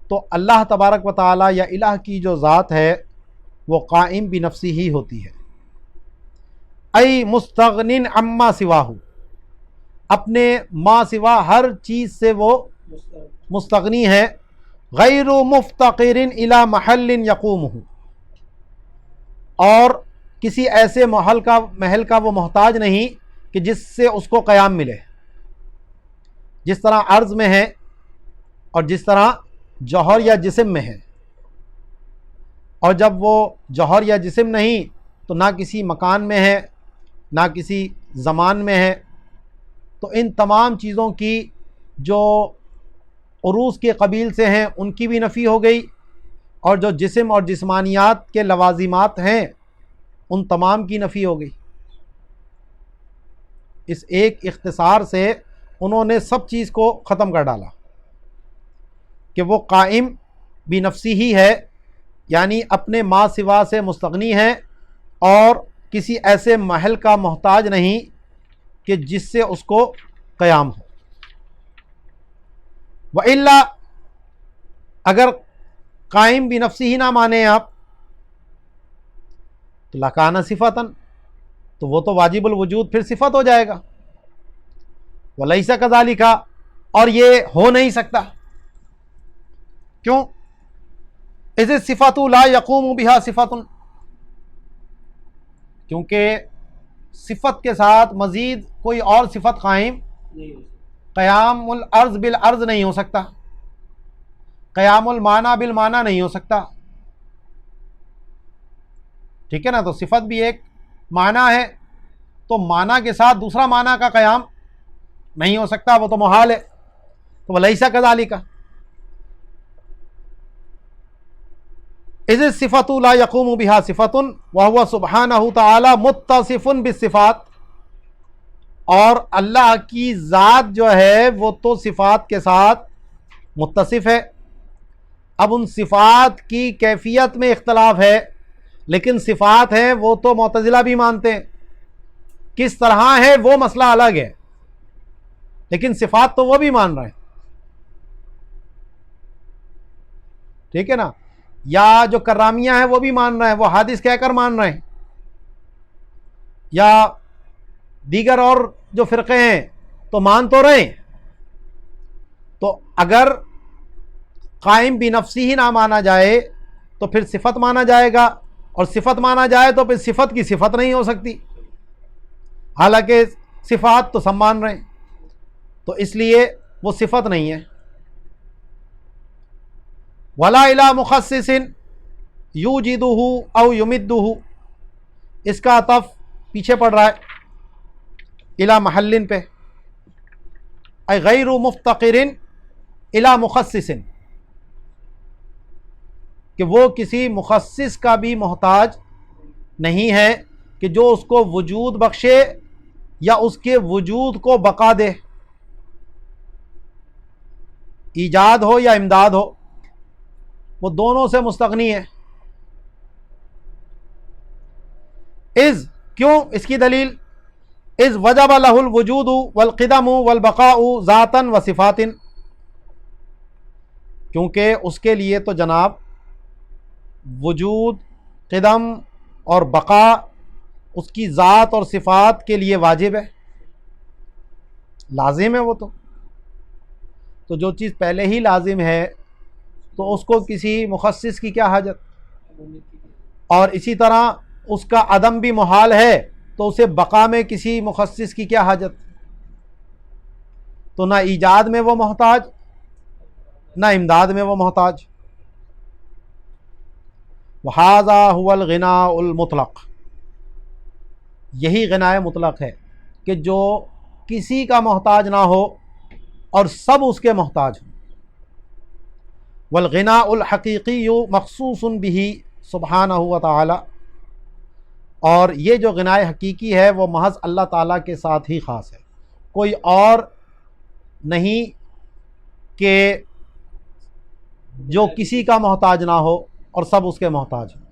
تو اللہ تبارک و تعالی یا الہ کی جو ذات ہے وہ قائم بنفسی ہی ہوتی ہے، ای مستغنن عما سواہ، اپنے ما سوا ہر چیز سے وہ مستغنی ہے، غیر مفتقر الی محل یقومہ، اور کسی ایسے محل کا وہ محتاج نہیں کہ جس سے اس کو قیام ملے، جس طرح عرض میں ہے اور جس طرح جوہر یا جسم میں ہے، اور جب وہ جوہر یا جسم نہیں تو نہ کسی مکان میں ہے نہ کسی زمان میں ہے، تو ان تمام چیزوں کی جو عروض کے قبیل سے ہیں ان کی بھی نفی ہو گئی، اور جو جسم اور جسمانیات کے لوازمات ہیں ان تمام کی نفی ہو گئی۔ اس ایک اختصار سے انہوں نے سب چیز کو ختم کر ڈالا کہ وہ قائم بنفسی ہی ہے، یعنی اپنے ما سوا سے مستغنی ہے اور کسی ایسے محل کا محتاج نہیں کہ جس سے اس کو قیام ہو۔ وَإِلَّا، اگر قائم بنفسی ہی نہ مانیں آپ تو لَكَانَ صِفَةً، تو وہ تو واجب الوجود پھر صفت ہو جائے گا، وَلَيْسَ كَذَلِكَ، اور یہ ہو نہیں سکتا۔ کیوں؟ اِذِ الصِّفَةُ لَا يَقُومُ بِهَا صِفَةٌ، کیونکہ صفت کے ساتھ مزید کوئی اور صفت قائم، قیام العرض بالعرض نہیں ہو سکتا، قیام المعنی بالمعنی نہیں ہو سکتا، ٹھیک ہے نا؟ تو صفت بھی ایک معنی ہے، تو معنی کے ساتھ دوسرا معنی کا قیام نہیں ہو سکتا، وہ تو محال ہے۔ تو وَلَيْسَ كَذَلِكَ، اِذِ الصِّفَةُ لَا يَقُومُ بِهَا صِفَةٌ وَهُوَ سُبْحَانَهُ تَعَالَى مُتَّصِفٌ بِالصِّفَات، اور اللہ کی ذات جو ہے وہ تو صفات کے ساتھ متصف ہے۔ اب ان صفات کی کیفیت میں اختلاف ہے، لیکن صفات ہیں وہ تو معتزلہ بھی مانتے ہیں، کس طرح ہے وہ مسئلہ الگ ہے، لیکن صفات تو وہ بھی مان رہے ہیں، ٹھیک ہے نا؟ یا جو کرامیہ ہیں وہ بھی مان رہے ہیں، وہ حادث کہہ کر مان رہے ہیں، یا دیگر اور جو فرقے ہیں تو مان تو رہے ہیں۔ تو اگر قائم بنفسی ہی نہ مانا جائے تو پھر صفت مانا جائے گا، اور صفت مانا جائے تو پھر صفت کی صفت نہیں ہو سکتی، حالانکہ صفات تو سب مان رہے ہیں، تو اس لیے وہ صفت نہیں ہے۔ وَلَا إِلَى مُخَصِّصٍ يُوجِدُهُ أَوْ يُمِدُّهُ، اس کا عطف پیچھے پڑ رہا ہے الی محل پہ، اے غیر مفتقر الی مخصص، کہ وہ کسی مخصص کا بھی محتاج نہیں ہے کہ جو اس کو وجود بخشے یا اس کے وجود کو بقا دے، ایجاد ہو یا امداد ہو، وہ دونوں سے مستغنی ہے۔ اذ، کیوں؟ اس کی دلیل، اذ وجب لہ الوجود والقدم والبقاء ذاتا و صفات، کیونکہ اس کے لیے تو جناب وجود، قدم اور بقا اس کی ذات اور صفات کے لیے واجب ہے، لازم ہے، وہ تو جو چیز پہلے ہی لازم ہے تو اس کو کسی مخصص کی کیا حاجت، اور اسی طرح اس کا عدم بھی محال ہے تو اسے بقا میں کسی مخصص کی کیا حاجت، تو نہ ایجاد میں وہ محتاج نہ امداد میں وہ محتاج۔ وَهَذَا هُوَ الْغِنَاءُ الْمُطْلَقُ، یہی غناء مطلق ہے کہ جو کسی کا محتاج نہ ہو اور سب اس کے محتاج ہوں۔ والغناء الحقیقی مخصوص به سبحانہ وتعالی، اور یہ جو غناء حقیقی ہے وہ محض اللہ تعالیٰ کے ساتھ ہی خاص ہے، کوئی اور نہیں کہ جو کسی کا محتاج نہ ہو اور سب اس کے محتاج ہوں۔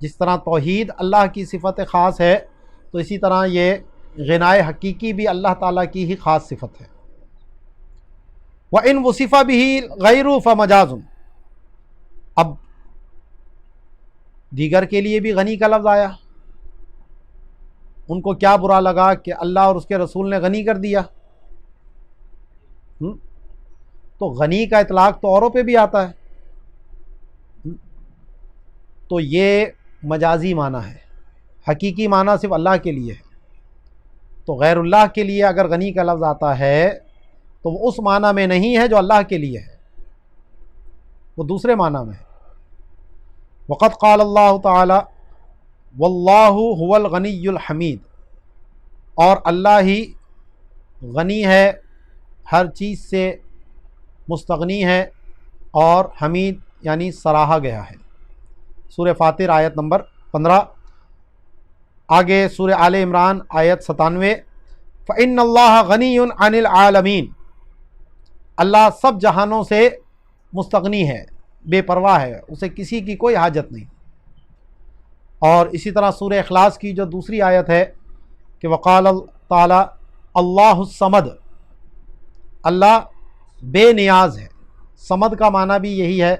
جس طرح توحید اللہ کی صفت خاص ہے، تو اسی طرح یہ غنائے حقیقی بھی اللہ تعالیٰ کی ہی خاص صفت ہے۔ وَإِنْ وُصِفَ بِهِ غَيْرُ فَمَجَازٌ، اب دیگر کے لیے بھی غنی کا لفظ آیا، ان کو کیا برا لگا کہ اللہ اور اس کے رسول نے غنی کر دیا؟ تو غنی کا اطلاق تو اوروں پہ بھی آتا ہے، تو یہ مجازی معنی ہے، حقیقی معنی صرف اللہ کے لیے ہے۔ تو غیر اللہ کے لیے اگر غنی کا لفظ آتا ہے تو وہ اس معنی میں نہیں ہے جو اللہ کے لیے ہے، وہ دوسرے معنی میں ہے۔ وقد قال اللہ تعالی واللہ هو الغنی الحمید، اور اللہ ہی غنی ہے، ہر چیز سے مستغنی ہے، اور حمید یعنی سراہا گیا ہے۔ سورہ فاطر آیت نمبر 15۔ آگے سورہ آل عمران آیت 97۔ فإن اللہ غنی عن العالمین، اللہ سب جہانوں سے مستغنی ہے، بے پرواہ ہے، اسے کسی کی کوئی حاجت نہیں۔ اور اسی طرح سورہ اخلاص کی جو دوسری آیت ہے کہ وقال تعالی اللہ الصمد، اللہ بے نیاز ہے۔ صمد کا معنی بھی یہی ہے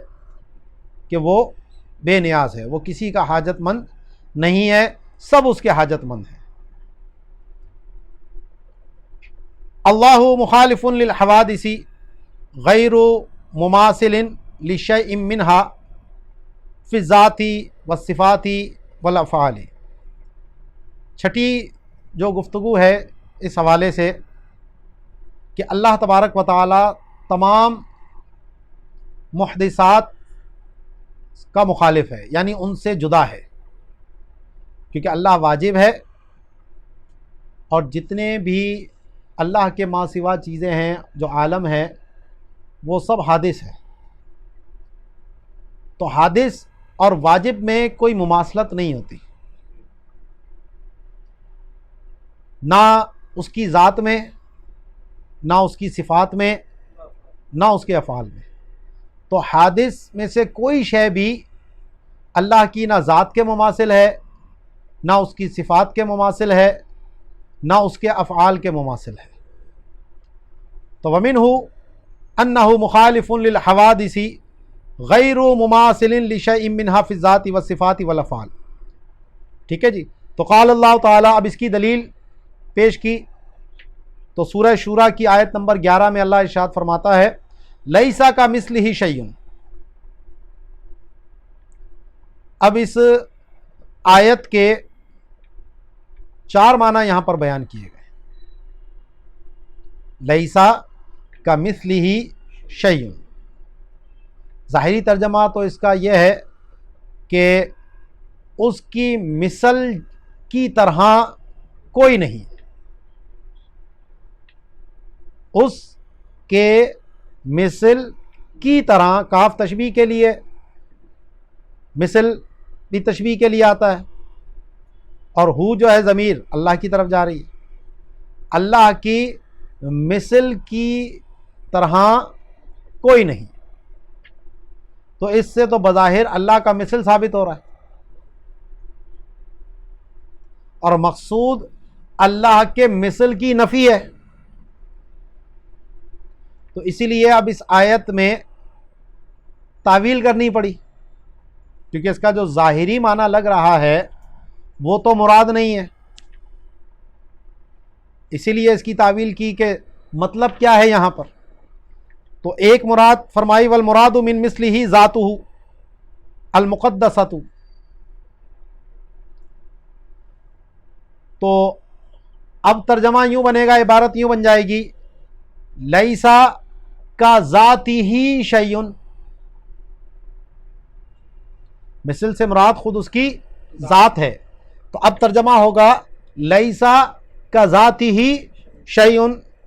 کہ وہ بے نیاز ہے، وہ کسی کا حاجت مند نہیں ہے، سب اس کے حاجت مند ہیں۔ اللہ مخالف للحوادث غیر مماثل لشیء منها فی الذات والصفات والافعال۔ چھٹی جو گفتگو ہے اس حوالے سے کہ اللہ تبارک و تعالی تمام محدثات کا مخالف ہے، یعنی ان سے جدا ہے، کیونکہ اللہ واجب ہے، اور جتنے بھی اللہ کے ما سوا چیزیں ہیں جو عالم ہے وہ سب حادث ہے۔ تو حادث اور واجب میں کوئی مماثلت نہیں ہوتی، نہ اس کی ذات میں، نہ اس کی صفات میں، نہ اس کے افعال میں۔ تو حادث میں سے کوئی شے بھی اللہ کی نہ ذات کے مماثل ہے، نہ اس کی صفات کے مماثل ہے، نہ اس کے افعال کے مماثل ہے۔ تو وَمِنْهُ أَنَّهُ مُخَالِفٌ لِلْحَوَادِثِ غَيْرُ مُمَاثِلٍ لِشَيْءٍ مِّنْهَا فِي الذَّاتِ وَالصِّفَاتِ وَالْأَفْعَالِ۔ ٹھیک ہے جی، تو قال اللہ تعالیٰ، اب اس کی دلیل پیش کی تو سورہ شورى کی آیت نمبر 11 میں اللہ ارشاد فرماتا ہے لَيْسَ كَمِثْلِهِ شَيْءٌ۔ اب اس آیت کے 4 معنی یہاں پر بیان کیے گئے۔ لیسا کمثلہ شیء، ظاہری ترجمہ تو اس کا یہ ہے کہ اس کی مثل کی طرح کوئی نہیں، اس کے مثل کی طرح، کاف تشبیہ کے لیے، مثل بھی تشبیہ کے لیے آتا ہے، اور ہو جو ہے ضمیر اللہ کی طرف جا رہی ہے۔ اللہ کی مثل کی طرح کوئی نہیں، تو اس سے تو بظاہر اللہ کا مثل ثابت ہو رہا ہے، اور مقصود اللہ کے مثل کی نفی ہے۔ تو اسی لیے اب اس آیت میں تعویل کرنی پڑی، کیونکہ اس کا جو ظاہری معنی لگ رہا ہے وہ تو مراد نہیں ہے، اسی لیے اس کی تعویل کی کہ مطلب کیا ہے یہاں پر۔ تو ایک مراد فرمائی والمراد من مثلہ ذاتہ المقدسۃ، تو اب ترجمہ یوں بنے گا، عبارت یوں بن جائے گی لیسا کا ذاتی ہی شیء، مثل سے مراد خود اس کی ذات ہے، تو اب ترجمہ ہوگا لیسا کا ذاتی ہی شیء۔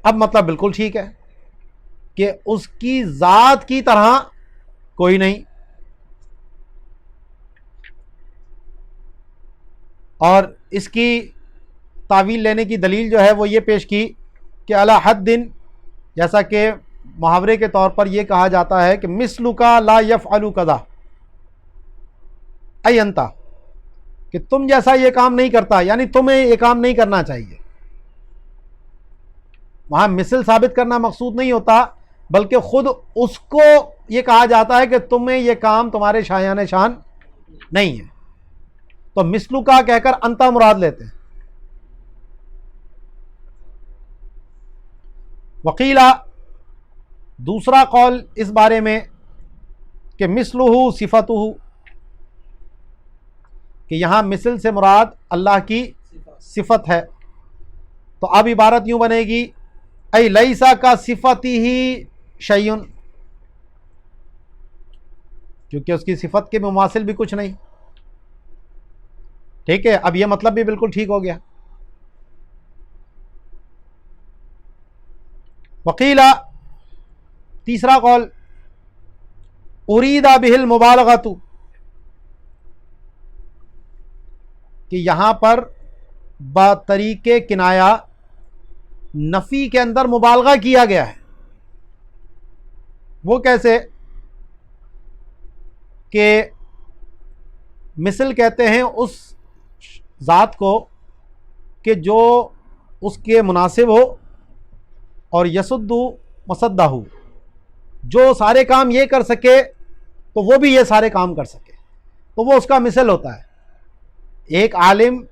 اب مطلب بالکل ٹھیک ہے کہ اس کی ذات کی طرح کوئی نہیں، اور اس کی تعویل لینے کی دلیل جو ہے وہ یہ پیش کی کہ علی حد، جیسا کہ محاورے کے طور پر یہ کہا جاتا ہے کہ مثل کا لا یفعل کذا ای انت، کہ تم جیسا یہ کام نہیں کرتا، یعنی تمہیں یہ کام نہیں کرنا چاہیے۔ وہاں مثل ثابت کرنا مقصود نہیں ہوتا، بلکہ خود اس کو یہ کہا جاتا ہے کہ تمہیں یہ کام تمہارے شایان شان نہیں ہے، تو مثل کا کہہ کر انتا مراد لیتے ہیں۔ وقیلا، دوسرا قول اس بارے میں کہ مثلہ صفتہ، کہ یہاں مثل سے مراد اللہ کی صفت ہے، تو اب عبارت یوں بنے گی ای لیسا کا صفتی ہی شیئن، کیونکہ اس کی صفت کے مماثل بھی کچھ نہیں۔ ٹھیک ہے، اب یہ مطلب بھی بالکل ٹھیک ہو گیا۔ وقیلا، تیسرا قول ارید بہ المبالغۃ، کہ یہاں پر بطریق کنایا نفی کے اندر مبالغہ کیا گیا ہے۔ وہ کیسے؟ کہ مثل کہتے ہیں اس ذات کو کہ جو اس کے مناسب ہو، اور یسد مصدہ ہو، جو سارے کام یہ کر سکے تو وہ بھی یہ سارے کام کر سکے، تو وہ اس کا مثل ہوتا ہے۔ ایک عالم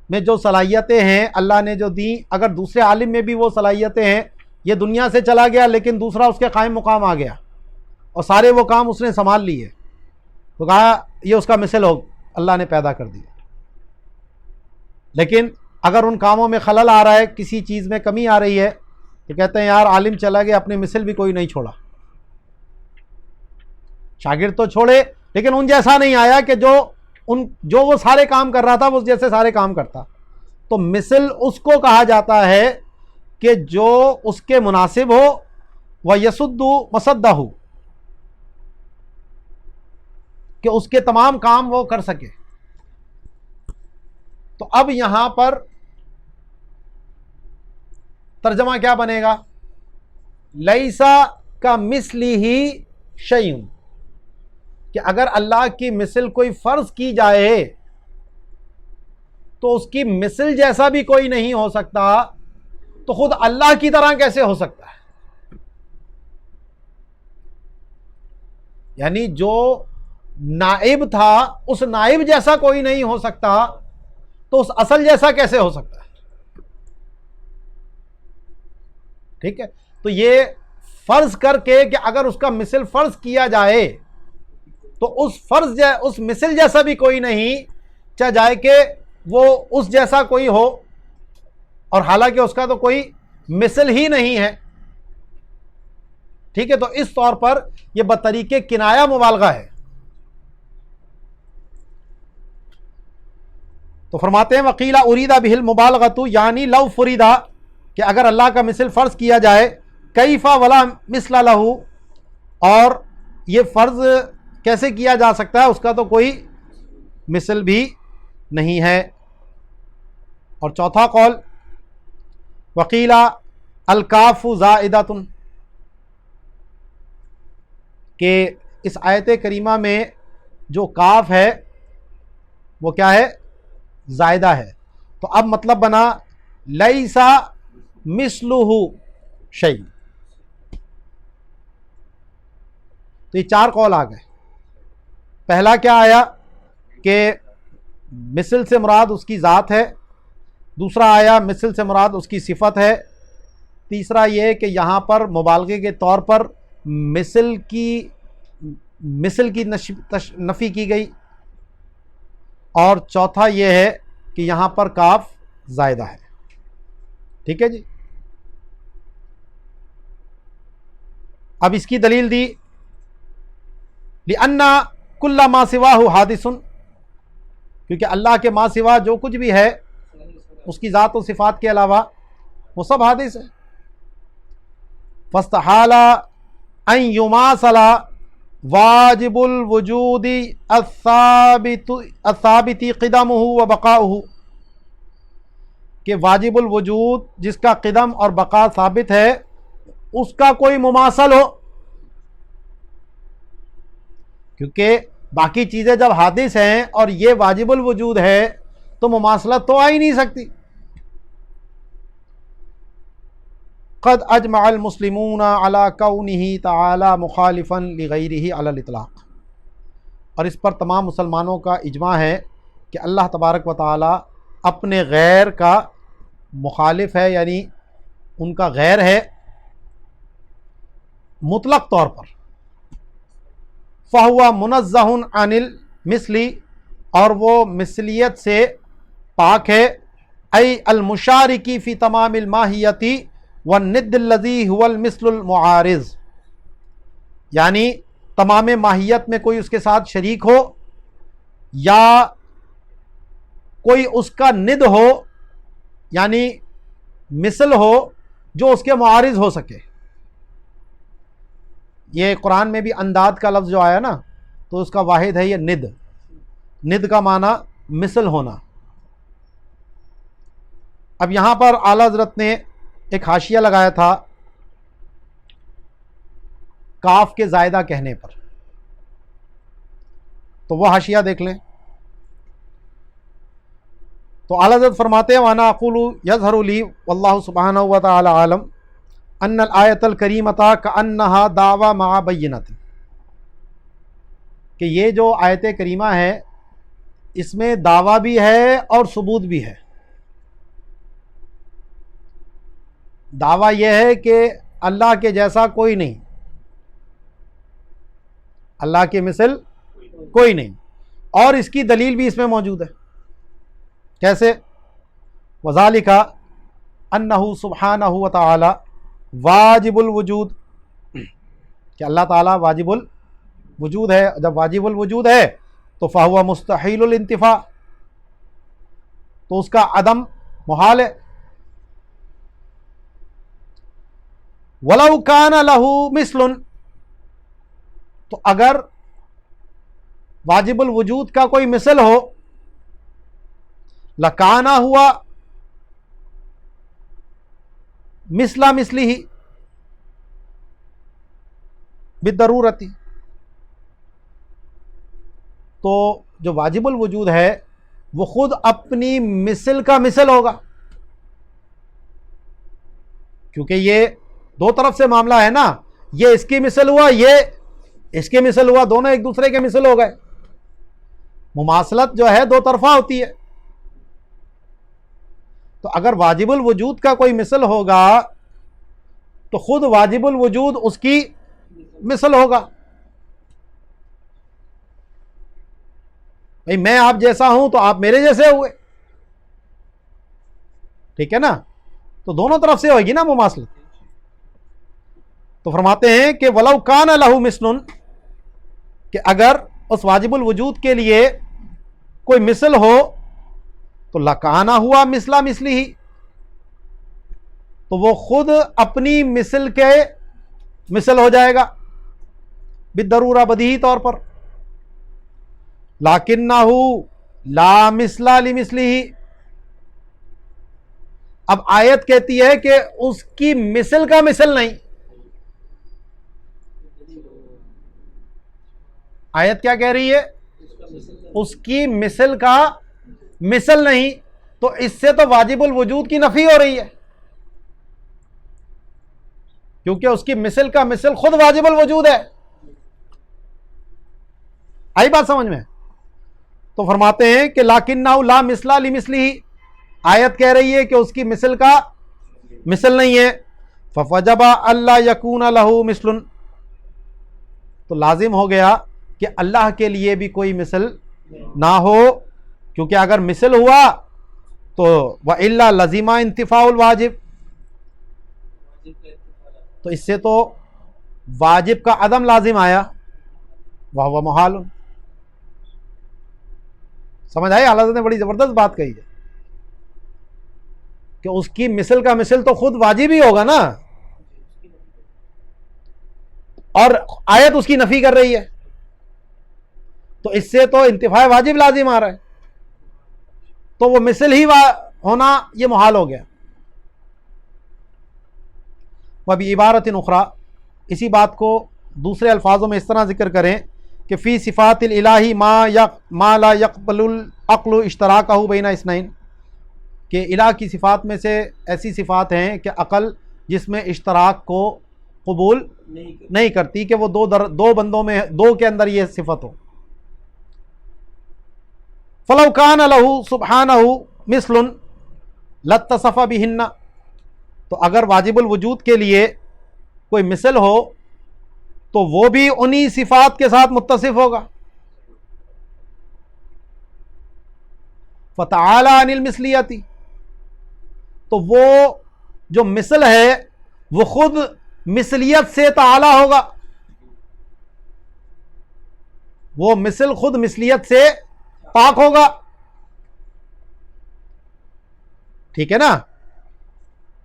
میں جو صلاحیتیں ہیں اللہ نے جو دیں، اگر دوسرے عالم میں بھی وہ صلاحیتیں ہیں، یہ دنیا سے چلا گیا لیکن دوسرا اس کے قائم مقام آ گیا اور سارے وہ کام اس نے سنبھال لیے، تو کہا یہ اس کا مثل ہو، اللہ نے پیدا کر دیا۔ لیکن اگر ان کاموں میں خلل آ رہا ہے، کسی چیز میں کمی آ رہی ہے، تو کہتے ہیں یار عالم چلا گیا، اپنے مثل بھی کوئی نہیں چھوڑا۔ شاگرد تو چھوڑے لیکن ان جیسا نہیں آیا کہ جو وہ سارے کام کر رہا تھا وہ اس جیسے سارے کام کرتا۔ تو مثل اس کو کہا جاتا ہے کہ جو اس کے مناسب ہو، وَيَسُدُّ مَصَدَّهُ، کہ اس کے تمام کام وہ کر سکے۔ تو اب یہاں پر ترجمہ کیا بنے گا؟ لیسا کا مثلہ شیء، کہ اگر اللہ کی مثل کوئی فرض کی جائے تو اس کی مثل جیسا بھی کوئی نہیں ہو سکتا، تو خود اللہ کی طرح کیسے ہو سکتا ہے؟ یعنی جو نائب تھا اس نائب جیسا کوئی نہیں ہو سکتا، تو اس اصل جیسا کیسے ہو سکتا ہے؟ ٹھیک ہے، تو یہ فرض کر کے کہ اگر اس کا مثل فرض کیا جائے تو اس مثل جیسا بھی کوئی نہیں، چاہے جائے کہ وہ اس جیسا کوئی ہو، اور حالانکہ اس کا تو کوئی مثل ہی نہیں ہے۔ ٹھیک ہے، تو اس طور پر یہ بطریق کنایا مبالغہ ہے۔ تو فرماتے ہیں وقیلا اریدا بہ المبالغۃ، یعنی لو فریدا، کہ اگر اللہ کا مثل فرض کیا جائے، کیف ولا مثل لہ، اور یہ فرض کیسے کیا جا سکتا ہے، اس کا تو کوئی مثل بھی نہیں ہے۔ اور چوتھا قول وقیلا الکاف زائدۃ، کہ اس آیت کریمہ میں جو کاف ہے وہ کیا ہے؟ زائدہ ہے۔ تو اب مطلب بنا لیسا مثلہ شیء۔ تو یہ چار قول آ گئے۔ پہلا کیا آیا کہ مثل سے مراد اس کی ذات ہے، دوسرا آیا مثل سے مراد اس کی صفت ہے، تیسرا یہ کہ یہاں پر مبالغے کے طور پر مثل کی نفی کی گئی، اور چوتھا یہ ہے کہ یہاں پر کاف زائدہ ہے۔ ٹھیک ہے جی، اب اس کی دلیل دی لِأَنَّ کُلَّ مَا سِوَاهُ حَادِثٌ، کیونکہ اللہ کے ما سوا جو کچھ بھی ہے اس کی ذات و صفات کے علاوہ وہ سب حادث ہے۔ فَاسْتَحَالَ أَن يُمَاثَلَ واجب الوجود الثابت قدمہ و بقاؤہ، کہ واجب الوجود جس کا قدم اور بقا ثابت ہے، اس کا کوئی مماثل ہو، کیونکہ باقی چیزیں جب حادث ہیں اور یہ واجب الوجود ہے تو مماثلت تو آ ہی نہیں سکتی۔ قد اجمع المسلمون على كونه تعالی مخالفا لغیرہ علی الاطلاق، اور اس پر تمام مسلمانوں کا اجماع ہے کہ اللہ تبارک و تعالی اپنے غیر کا مخالف ہے، یعنی ان کا غیر ہے مطلق طور پر۔ فہو منزہ عن المثل، اور وہ مثلیت سے پاک ہے، ای المشارکی فی تمام الماہیت والند الذی هو المثل المعارض، یعنی تمام ماہیت میں کوئی اس کے ساتھ شریک ہو یا کوئی اس کا ند ہو، یعنی مثل ہو جو اس کے معارض ہو سکے۔ یہ قرآن میں بھی انداد کا لفظ جو آیا نا تو اس کا واحد ہے یہ ند، ند کا معنی مثل ہونا۔ اب یہاں پر اعلیٰ حضرت نے ایک حاشیہ لگایا تھا کاف کے زائدہ کہنے پر، تو وہ حاشیہ دیکھ لیں۔ تو اعلیٰ حضرت فرماتے ہیں وَأَنَا أَقُولُ يَظْهَرُ لِي وَاللَّهُ سُبْحَانَهُ وَتَعَالَى عَالَمٌ أَنَّ الْآيَةَ الْكَرِيمَةَ كَأَنَّهَا دَعْوَىٰ مَعَ بَيِّنَةٍ، کہ یہ جو آیت کریمہ ہے اس میں دعویٰ بھی ہے اور ثبوت بھی ہے۔ دعویٰ یہ ہے کہ اللہ کے جیسا کوئی نہیں، اللہ کے مثل کوئی نہیں، اور اس کی دلیل بھی اس میں موجود ہے۔ کیسے؟ وذالک انہ سبحانہ وتعالی واجب الوجود، کہ اللہ تعالیٰ واجب الوجود ہے۔ جب واجب الوجود ہے تو فہو مستحیل الانتفاع، تو اس کا عدم محال ہے۔ ولو کان لہ مثل، تو اگر واجب الوجود کا کوئی مثل ہو، لکانا ہوا مثلا مثلی بالضرورت، تو جو واجب الوجود ہے وہ خود اپنی مثل کا مثل ہوگا، کیونکہ یہ دو طرف سے معاملہ ہے نا، یہ اس کی مثل ہوا، یہ اس کی مثل ہوا، دونوں ایک دوسرے کے مثل ہو گئے۔ مماثلت جو ہے دو طرفہ ہوتی ہے، تو اگر واجب الوجود کا کوئی مثل ہوگا تو خود واجب الوجود اس کی مثل ہوگا۔ بھئی میں آپ جیسا ہوں تو آپ میرے جیسے ہوئے، ٹھیک ہے نا، تو دونوں طرف سے ہوگی نا مماثلت۔ تو فرماتے ہیں کہ ولو کان لہ مثل، کہ اگر اس واجب الوجود کے لیے کوئی مثل ہو تو لکانا ہوا مثلا مثلی ہی، تو وہ خود اپنی مثل کے مثل ہو جائے گا بالضرورہ، بدیہی طور پر۔ لیکنہ لا مثل لمثلہ، اب آیت کہتی ہے کہ اس کی مثل کا مثل نہیں۔ آیت کیا کہہ رہی ہے؟ اس کی مثل کا مثل نہیں، تو اس سے تو واجب الوجود کی نفی ہو رہی ہے، کیونکہ اس کی مثل کا مثل خود واجب الوجود ہے۔ آئی بات سمجھ میں؟ تو فرماتے ہیں کہ لیکنہ لا مثل لمثلہ، آیت کہہ رہی ہے کہ اس کی مثل کا مثل نہیں ہے، فوجب الا یکون لہ مثل، تو لازم ہو گیا کہ اللہ کے لیے بھی کوئی مثل نہ ہو، کیونکہ اگر مثل ہوا تو وَإِلَّا لَزِمَ انتفاع الواجب، تو اس سے تو واجب کا عدم لازم آیا، وَهُوَ مُحَالٌ۔ سمجھ آئی؟ حضرت نے بڑی زبردست بات کہی ہے کہ اس کی مثل کا مثل تو خود واجب ہی ہوگا نا، اور آیت اس کی نفی کر رہی ہے، تو اس سے تو انتفاع واجب لازم آ رہا ہے، تو وہ مثل ہی ہونا یہ محال ہو گیا۔ و بعبارۃ اخری، اسی بات کو دوسرے الفاظوں میں اس طرح ذکر کریں کہ فی صفات الالہی ما لا يقبل العقل اشتراکہ بین اثنین، کہ الہ کی صفات میں سے ایسی صفات ہیں کہ عقل جس میں اشتراک کو قبول نہیں کرتی کہ وہ دو بندوں میں، دو کے اندر یہ صفت ہو. فلو کان لہ سبحانہ مثل لاتصف بہن، تو اگر واجب الوجود کے لیے کوئی مثل ہو تو وہ بھی انہی صفات کے ساتھ متصف ہوگا. فتعالی عن المثلیت، تو وہ جو مثل ہے وہ خود مثلیت سے تعالی ہوگا، وہ مثل خود مثلیت سے پاک ہوگا. ٹھیک ہے نا.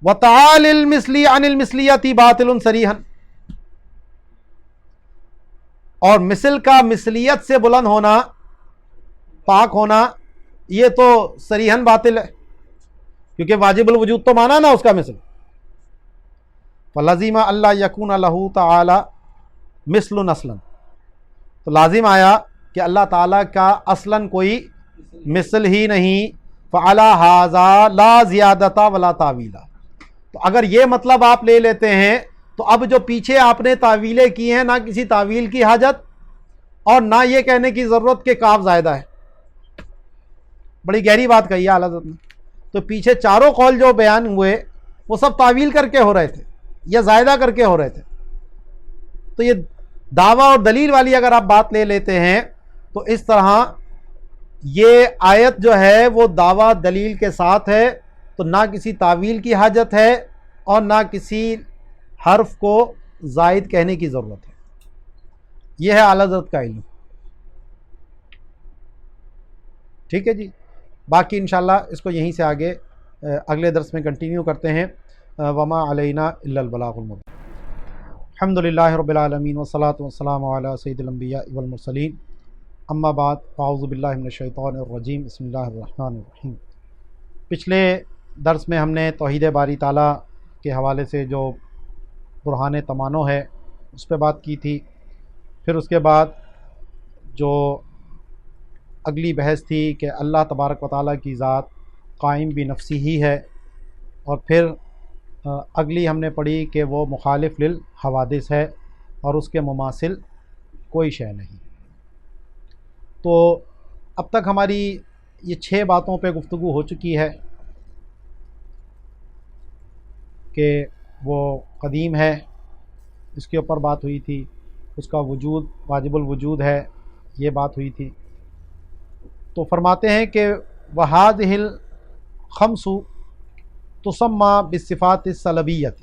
وتعالی المثلی عن المثلیت باطل صریحا، اور مثل کا مثلیت سے بلند ہونا، پاک ہونا، یہ تو صریحاً باطل ہے، کیونکہ واجب الوجود تو مانا نا اس کا مثل. فلزم اللہ یکون لہ تعالی مثل اصلا، تو لازم آیا کہ اللہ تعالیٰ کا اصلاً کوئی مثل ہی نہیں. فعلی ھذا لا زیادۃ ولا تاویلا، تو اگر یہ مطلب آپ لے لیتے ہیں تو اب جو پیچھے آپ نے تعویلیں کی ہیں، نہ کسی تعویل کی حاجت اور نہ یہ کہنے کی ضرورت کہ کاف زائدہ ہے. بڑی گہری بات کہی ہے اعلیٰ حضرت نے. تو پیچھے چاروں قول جو بیان ہوئے وہ سب تعویل کر کے ہو رہے تھے یا زائدہ کر کے ہو رہے تھے. تو یہ دعویٰ اور دلیل والی اگر آپ بات لے لیتے ہیں تو اس طرح یہ آیت جو ہے وہ دعویٰ دلیل کے ساتھ ہے، تو نہ کسی تعویل کی حاجت ہے اور نہ کسی حرف کو زائد کہنے کی ضرورت ہے. یہ ہے اعلیٰ حضرت کا علم. ٹھیک ہے جی. باقی انشاءاللہ اس کو یہیں سے آگے اگلے درس میں کنٹینیو کرتے ہیں. وما علینا الا البلاغ المبین. الحمدللہ رب العالمین والصلاۃ والسلام علی سید الانبیاء والمرسلین. اما بعد، اعوذ باللہ من الشیطان الرجیم. بسم اللہ الرحمن الرحیم. پچھلے درس میں ہم نے توحید باری تعالیٰ کے حوالے سے جو برہان تمانو ہے اس پہ بات کی تھی. پھر اس کے بعد جو اگلی بحث تھی کہ اللہ تبارک و تعالیٰ کی ذات قائم بھی نفسی ہی ہے، اور پھر اگلی ہم نے پڑھی کہ وہ مخالف للحوادث ہے اور اس کے مماثل کوئی شے نہیں. تو اب تک ہماری یہ 6 باتوں پہ گفتگو ہو چکی ہے کہ وہ قدیم ہے، اس کے اوپر بات ہوئی تھی. اس کا وجود واجب الوجود ہے، یہ بات ہوئی تھی. تو فرماتے ہیں کہ وَهَذِهِ الْخَمْسُ تُسَمَّى بِالصِّفَاتِ السَّلَبِيَّةِ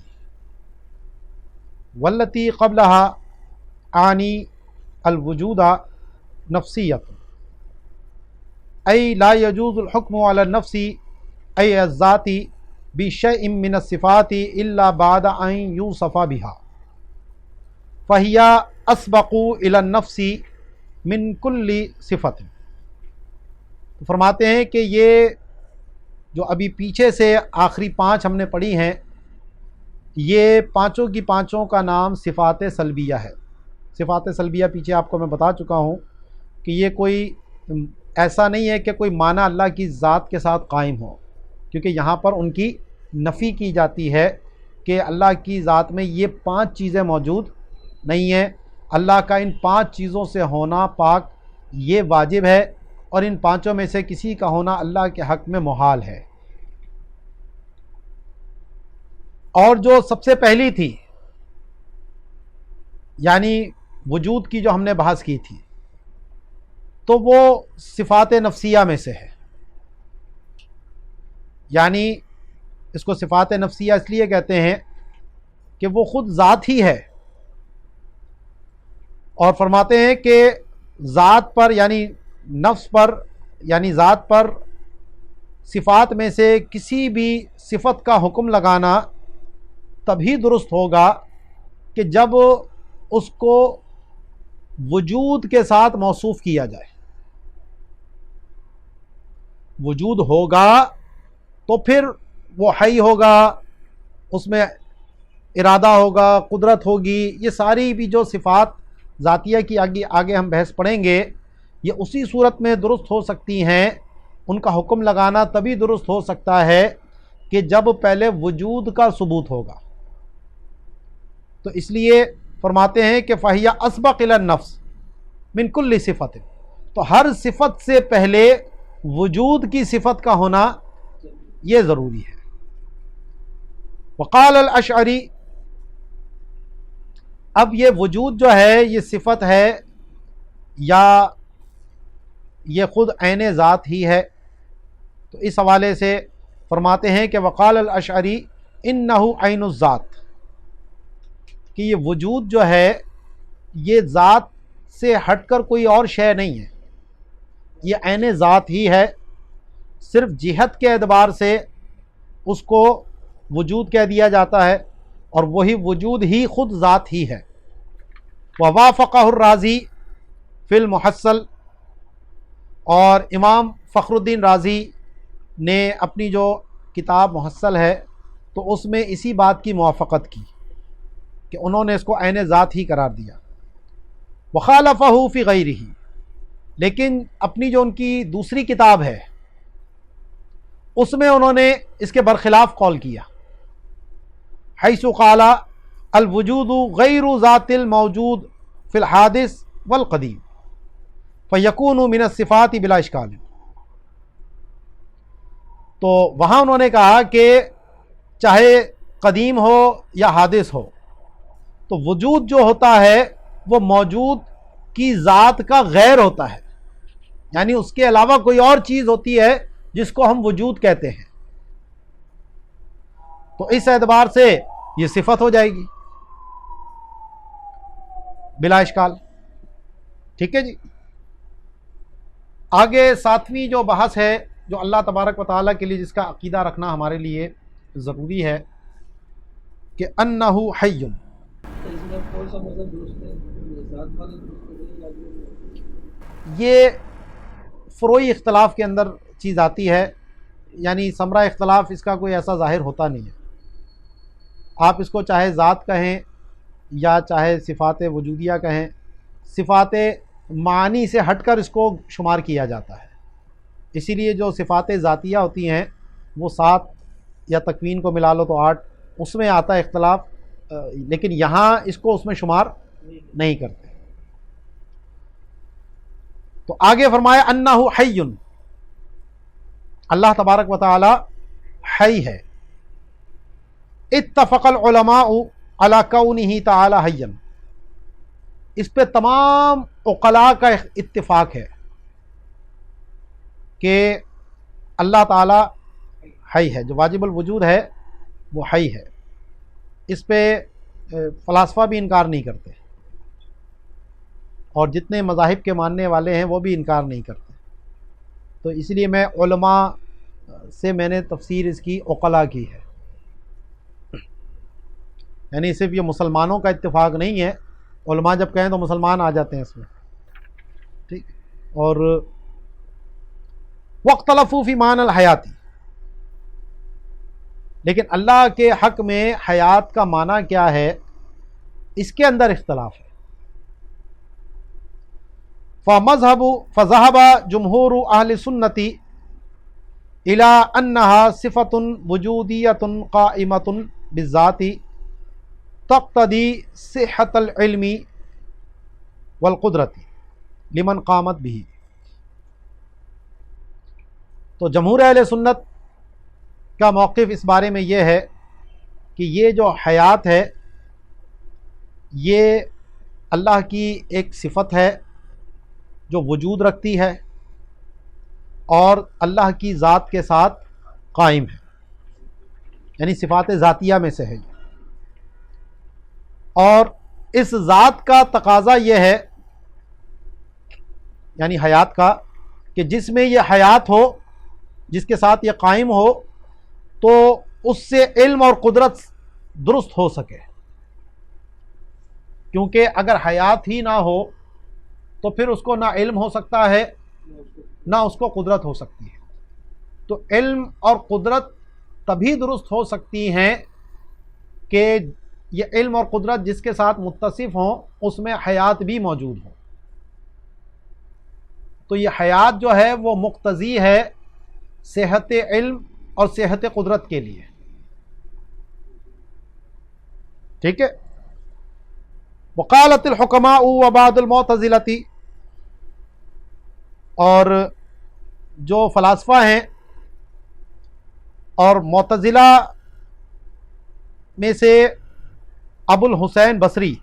وَالَّتِي قَبْلَهَا عَانِي الْوُجُودَ نَفْسِيَّةٌ، أي لا يجوز الحكم على النفس أي الذات بشيء من الصفات إلا بعد أن يوصف بها، فهي أسبق إلى النفس من كل صفة. فرماتے ہیں کہ یہ جو ابھی پیچھے سے آخری 5 ہم نے پڑھی ہیں، یہ پانچوں کی پانچوں کا نام صفات سلبیہ ہے. صفات سلبیہ پیچھے آپ کو میں بتا چکا ہوں کہ یہ کوئی ایسا نہیں ہے کہ کوئی معنی اللہ کی ذات کے ساتھ قائم ہو، کیونکہ یہاں پر ان کی نفی کی جاتی ہے کہ اللہ کی ذات میں یہ 5 چیزیں موجود نہیں ہیں. اللہ کا ان 5 چیزوں سے ہونا پاک یہ واجب ہے، اور ان 5 میں سے کسی کا ہونا اللہ کے حق میں محال ہے. اور جو سب سے پہلی تھی یعنی وجود کی جو ہم نے بحث کی تھی، تو وہ صفات نفسیہ میں سے ہے. یعنی اس کو صفات نفسیہ اس لیے کہتے ہیں کہ وہ خود ذات ہی ہے. اور فرماتے ہیں کہ ذات پر یعنی نفس پر یعنی ذات پر صفات میں سے کسی بھی صفت کا حکم لگانا تبھی درست ہوگا کہ جب اس کو وجود کے ساتھ موصوف کیا جائے. وجود ہوگا تو پھر وہ حی ہوگا، اس میں ارادہ ہوگا، قدرت ہوگی، یہ ساری بھی جو صفات ذاتیہ کی آگے ہم بحث پڑھیں گے، یہ اسی صورت میں درست ہو سکتی ہیں، ان کا حکم لگانا تبھی درست ہو سکتا ہے کہ جب پہلے وجود کا ثبوت ہوگا۔ تو اس لیے فرماتے ہیں کہ فَهِيَ أَسْبَقُ إِلَى النَّفْسِ مِنْ كُلِّ صِفَةٍ، تو ہر صفت سے پہلے وجود کی صفت کا ہونا یہ ضروری ہے۔ وقال الاشعری، اب یہ وجود جو ہے یہ صفت ہے یا یہ خود عین ذات ہی ہے؟ تو اس حوالے سے فرماتے ہیں کہ وقال الاشعری انہ عین الذات، کہ یہ وجود جو ہے یہ ذات سے ہٹ کر کوئی اور شے نہیں ہے، یہ عین ذات ہی ہے، صرف جہت کے اعتبار سے اس کو وجود کہہ دیا جاتا ہے، اور وہی وجود ہی خود ذات ہی ہے۔ ووافقہ الرازی فی المحصل، اور امام فخر الدین رازی نے اپنی جو کتاب محصل ہے تو اس میں اسی بات کی موافقت کی کہ انہوں نے اس کو عین ذات ہی قرار دیا۔ وخالفہ فی غیرہ، لیکن اپنی جو ان کی دوسری کتاب ہے اس میں انہوں نے اس کے برخلاف قول کیا، حیث قال الوجود غیر ذات الموجود فی الحادث والقدیم فیکون من الصفات بلا اشکال۔ تو وہاں انہوں نے کہا کہ چاہے قدیم ہو یا حادث ہو، تو وجود جو ہوتا ہے وہ موجود کی ذات کا غیر ہوتا ہے، یعنی اس کے علاوہ کوئی اور چیز ہوتی ہے جس کو ہم وجود کہتے ہیں، تو اس اعتبار سے یہ صفت ہو جائے گی بلا اشکال۔ ٹھیک ہے جی، آگے ساتویں جو بحث ہے، جو اللہ تبارک و تعالیٰ کے لیے جس کا عقیدہ رکھنا ہمارے لیے ضروری ہے، کہ انہ حی۔ یہ فروعی اختلاف کے اندر چیز آتی ہے، یعنی ثمرہ اختلاف اس کا کوئی ایسا ظاہر ہوتا نہیں ہے، آپ اس کو چاہے ذات کہیں یا چاہے صفات وجودیہ کہیں، صفات معانی سے ہٹ کر اس کو شمار کیا جاتا ہے، اسی لیے جو صفات ذاتیہ ہوتی ہیں وہ 7 یا تکوین کو ملا لو تو 8، اس میں آتا ہے اختلاف، لیکن یہاں اس کو اس میں شمار نہیں کرتے۔ تو آگے فرمایا انہ حی، اللہ تبارک و تعالی حی ہے۔ اتفق العلماء علی کونہ تعالی حیا، اس پہ تمام عقلاء کا اتفاق ہے کہ اللہ تعالی حی ہے، جو واجب الوجود ہے وہ حی ہے، اس پہ فلاسفہ بھی انکار نہیں کرتے، اور جتنے مذاہب کے ماننے والے ہیں وہ بھی انکار نہیں کرتے۔ تو اس لیے میں علماء سے میں نے تفسیر اس کی عقلاء کی ہے، یعنی صرف یہ مسلمانوں کا اتفاق نہیں ہے، علماء جب کہیں تو مسلمان آ جاتے ہیں اس میں، ٹھیک۔ اور واختلفوا فی معنی الحیاتی، لیکن اللہ کے حق میں حیات کا معنی کیا ہے اس کے اندر اختلاف ہے۔ فذهب جمہور اہل سنتی الی انہا صفت وجودیۃ قائمۃ بالذات تقتضی صحت العلم والقدرت لمن قامت بھی۔ تو جمہور اہل سنت کا موقف اس بارے میں یہ ہے کہ یہ جو حیات ہے یہ اللہ کی ایک صفت ہے جو وجود رکھتی ہے اور اللہ کی ذات کے ساتھ قائم ہے، یعنی صفات ذاتیہ میں سے ہے، اور اس ذات کا تقاضا یہ ہے، یعنی حیات کا، کہ جس میں یہ حیات ہو، جس کے ساتھ یہ قائم ہو، تو اس سے علم اور قدرت درست ہو سکے، کیونکہ اگر حیات ہی نہ ہو تو پھر اس کو نہ علم ہو سکتا ہے نہ اس کو قدرت ہو سکتی ہے۔ تو علم اور قدرت تبھی درست ہو سکتی ہیں کہ یہ علم اور قدرت جس کے ساتھ متصف ہوں اس میں حیات بھی موجود ہو، تو یہ حیات جو ہے وہ مقتضی ہے صحت علم اور صحت قدرت کے لیے، ٹھیک ہے۔ وقالت الحکماء وبعض المعتزلۃ، اور جو فلاسفہ ہیں اور معتزلہ میں سے ابو الحسین بصری،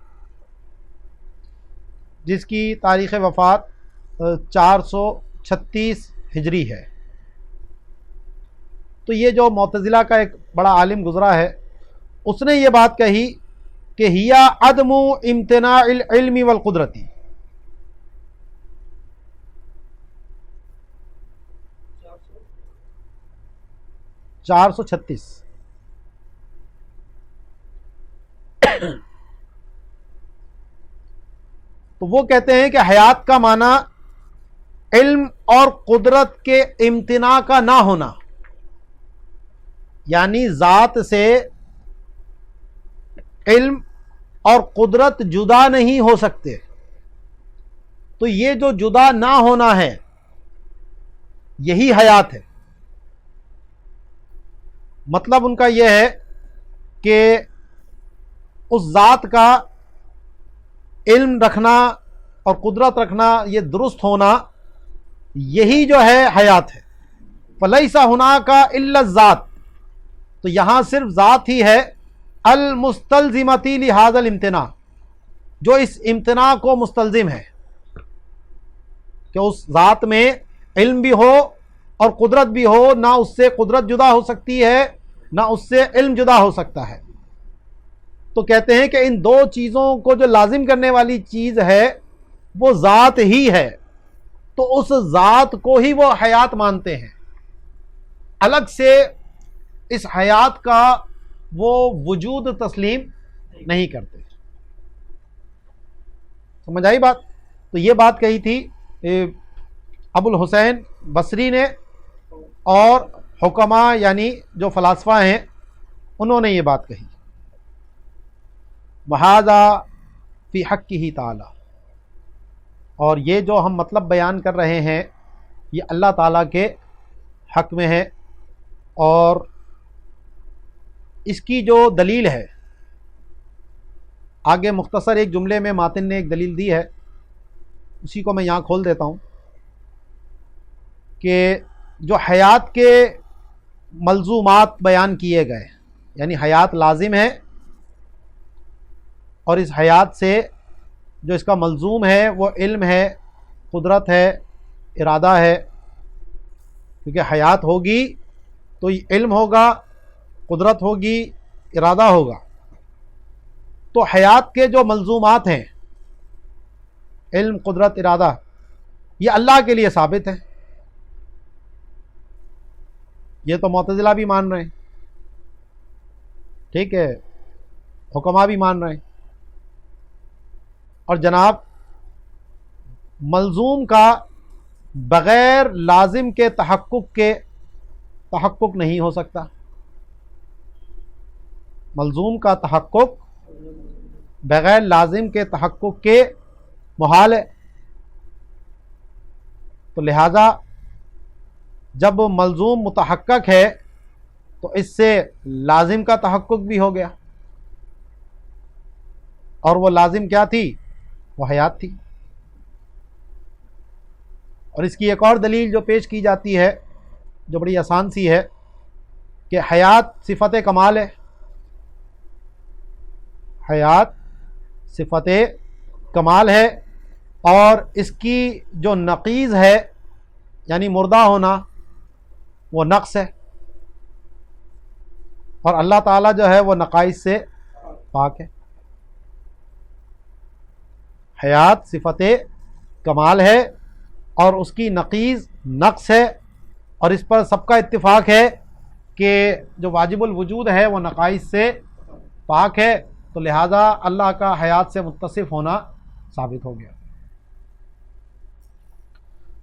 جس کی تاریخ وفات 436 ہجری ہے، تو یہ جو معتزلہ کا ایک بڑا عالم گزرا ہے، اس نے یہ بات کہی کہ ہیا عدم امتناع العلم والقدرتی، 436، تو وہ کہتے ہیں کہ حیات کا معنی علم اور قدرت کے امتناع کا نہ ہونا، یعنی ذات سے علم اور قدرت جدا نہیں ہو سکتے، تو یہ جو جدا نہ ہونا ہے یہی حیات ہے۔ مطلب ان کا یہ ہے کہ اس ذات کا علم رکھنا اور قدرت رکھنا، یہ درست ہونا، یہی جو ہے حیات ہے۔ فلیس ہناک الا الذات، تو یہاں صرف ذات ہی ہے، المستلزمۃ لہذا الامتناع، جو اس امتناع کو مستلزم ہے، کہ اس ذات میں علم بھی ہو اور قدرت بھی ہو، نہ اس سے قدرت جدا ہو سکتی ہے نہ اس سے علم جدا ہو سکتا ہے۔ تو کہتے ہیں کہ ان دو چیزوں کو جو لازم کرنے والی چیز ہے وہ ذات ہی ہے، تو اس ذات کو ہی وہ حیات مانتے ہیں، الگ سے اس حیات کا وہ وجود تسلیم نہیں کرتے۔ سمجھ آئی بات؟ تو یہ بات کہی تھی ابو الحسین بصری نے، اور حکماء یعنی جو فلاسفہ ہیں انہوں نے یہ بات کہی۔ وہذا فی حقہ تعالی، اور یہ جو ہم مطلب بیان کر رہے ہیں یہ اللہ تعالیٰ کے حق میں ہے، اور اس کی جو دلیل ہے آگے مختصر ایک جملے میں ماتن نے ایک دلیل دی ہے، اسی کو میں یہاں کھول دیتا ہوں، کہ جو حیات کے ملزومات بیان کیے گئے، یعنی حیات لازم ہے، اور اس حیات سے جو اس کا ملزوم ہے وہ علم ہے، قدرت ہے، ارادہ ہے، کیونکہ حیات ہوگی تو علم ہوگا، قدرت ہوگی، ارادہ ہوگا۔ تو حیات کے جو ملزومات ہیں، علم، قدرت، ارادہ، یہ اللہ کے لیے ثابت ہے، یہ تو معتزلہ بھی مان رہے ہیں، ٹھیک ہے، حکماء بھی مان رہے ہیں۔ اور جناب ملزوم کا بغیر لازم کے تحقق نہیں ہو سکتا، ملزوم کا تحقق بغیر لازم کے تحقق کے محال ہے۔ تو لہذا جب ملزوم متحقق ہے تو اس سے لازم کا تحقق بھی ہو گیا، اور وہ لازم کیا تھی؟ وہ حیات تھی۔ اور اس کی ایک اور دلیل جو پیش کی جاتی ہے جو بڑی آسان سی ہے، کہ حیات صفت کمال ہے، حیات صفت کمال ہے، اور اس کی جو نقیض ہے یعنی مردہ ہونا وہ نقص ہے، اور اللہ تعالیٰ جو ہے وہ نقائص سے پاک ہے۔ حیات صفت کمال ہے اور اس کی نقیض نقص ہے، اور اس پر سب کا اتفاق ہے کہ جو واجب الوجود ہے وہ نقائص سے پاک ہے، تو لہذا اللہ کا حیات سے متصف ہونا ثابت ہو گیا۔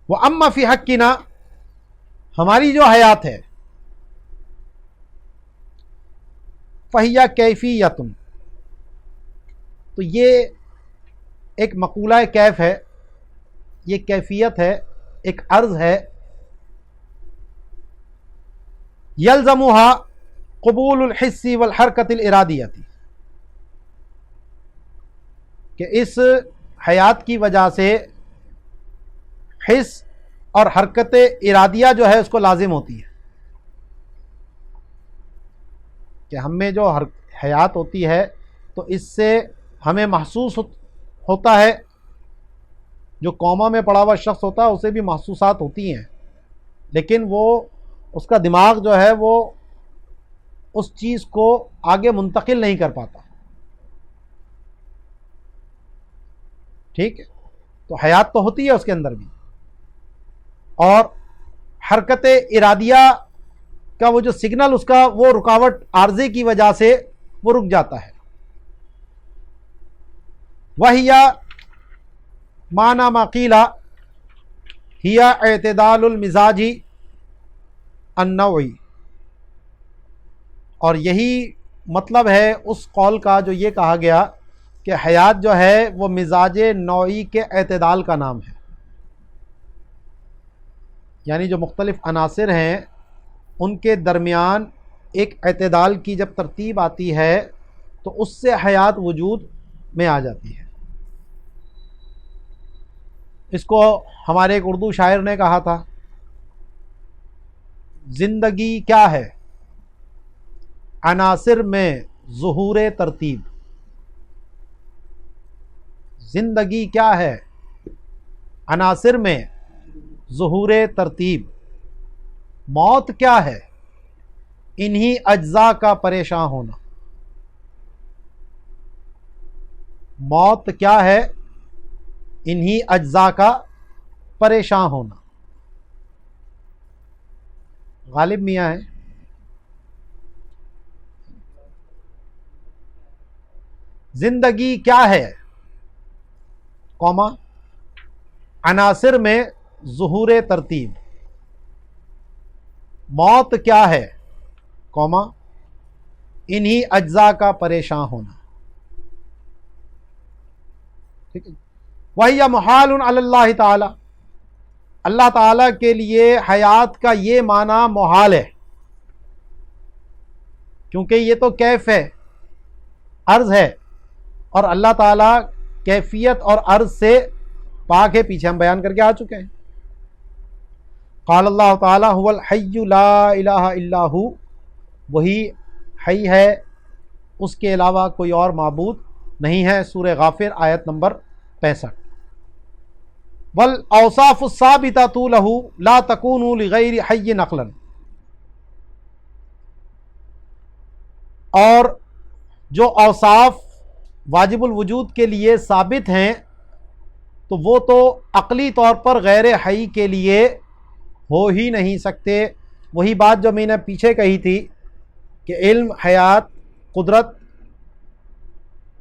وَأَمَّا فِي حَقِّنَا، ہماری جو حیات ہے، فَهِيَ كَيْفِيَّةٌ، تو یہ ایک مقولہ کیف ہے، یہ کیفیت ہے، ایک عرض ہے. یلزمها قبول الحس والحرکت الارادیتی، کہ اس حیات کی وجہ سے حس اور حرکت ارادیہ جو ہے اس کو لازم ہوتی ہے، کہ ہم میں جو حیات ہوتی ہے تو اس سے ہمیں محسوس ہوتا ہے، جو کوما میں پڑا ہوا شخص ہوتا ہے اسے بھی محسوسات ہوتی ہیں، لیکن وہ اس کا دماغ جو ہے وہ اس چیز کو آگے منتقل نہیں کر پاتا. ٹھیک ہے، تو حیات تو ہوتی ہے اس کے اندر بھی، اور حرکت ارادیہ کا وہ جو سگنل اس کا وہ رکاوٹ عارضے کی وجہ سے وہ رک جاتا ہے. وَهِيَ مَعْنَى مَا قِيلَ هِيَ اعتدال المزاج النوعی، اور یہی مطلب ہے اس قول کا جو یہ کہا گیا کہ حیات جو ہے وہ مزاج نوعی کے اعتدال کا نام ہے. یعنی جو مختلف عناصر ہیں ان کے درمیان ایک اعتدال کی جب ترتیب آتی ہے تو اس سے حیات وجود میں آ جاتی ہے. اس کو ہمارے ایک اردو شاعر نے کہا تھا، زندگی کیا ہے عناصر میں ظہور ترتیب. زندگی کیا ہے عناصر میں ظہور ترتیب، موت کیا ہے انہی اجزاء کا پریشاں ہونا. موت کیا ہے انہی اجزاء کا پریشاں ہونا. غالب میاں ہے. زندگی کیا ہے قوما عناصر میں ظہور ترتیب، موت کیا ہے قوما انہی اجزاء کا پریشاں ہونا. ٹھیک ہے. وَهِيَ مُحَالٌ عَلَى اللَّهِ تعالی، اللہ تعالیٰ کے لیے حیات کا یہ معنی محال ہے، کیونکہ یہ تو کیف ہے، عرض ہے، اور اللہ تعالیٰ کیفیت اور عرض سے پاک ہے، پیچھے ہم بیان کر کے آ چکے ہیں. قال اللہ تعالیٰ هو الحی لا الہ الا ہو، وہی حی ہے، اس کے علاوہ کوئی اور معبود نہیں ہے. سورہ غافر آیت نمبر 65. والاوصاف الثابتۃ لہ لا تکون لغیر حی نقلا، اور جو اوصاف واجب الوجود کے لیے ثابت ہیں تو وہ تو عقلی طور پر غیر حی کے لیے ہو ہی نہیں سکتے. وہی بات جو میں نے پیچھے کہی تھی کہ علم، حیات، قدرت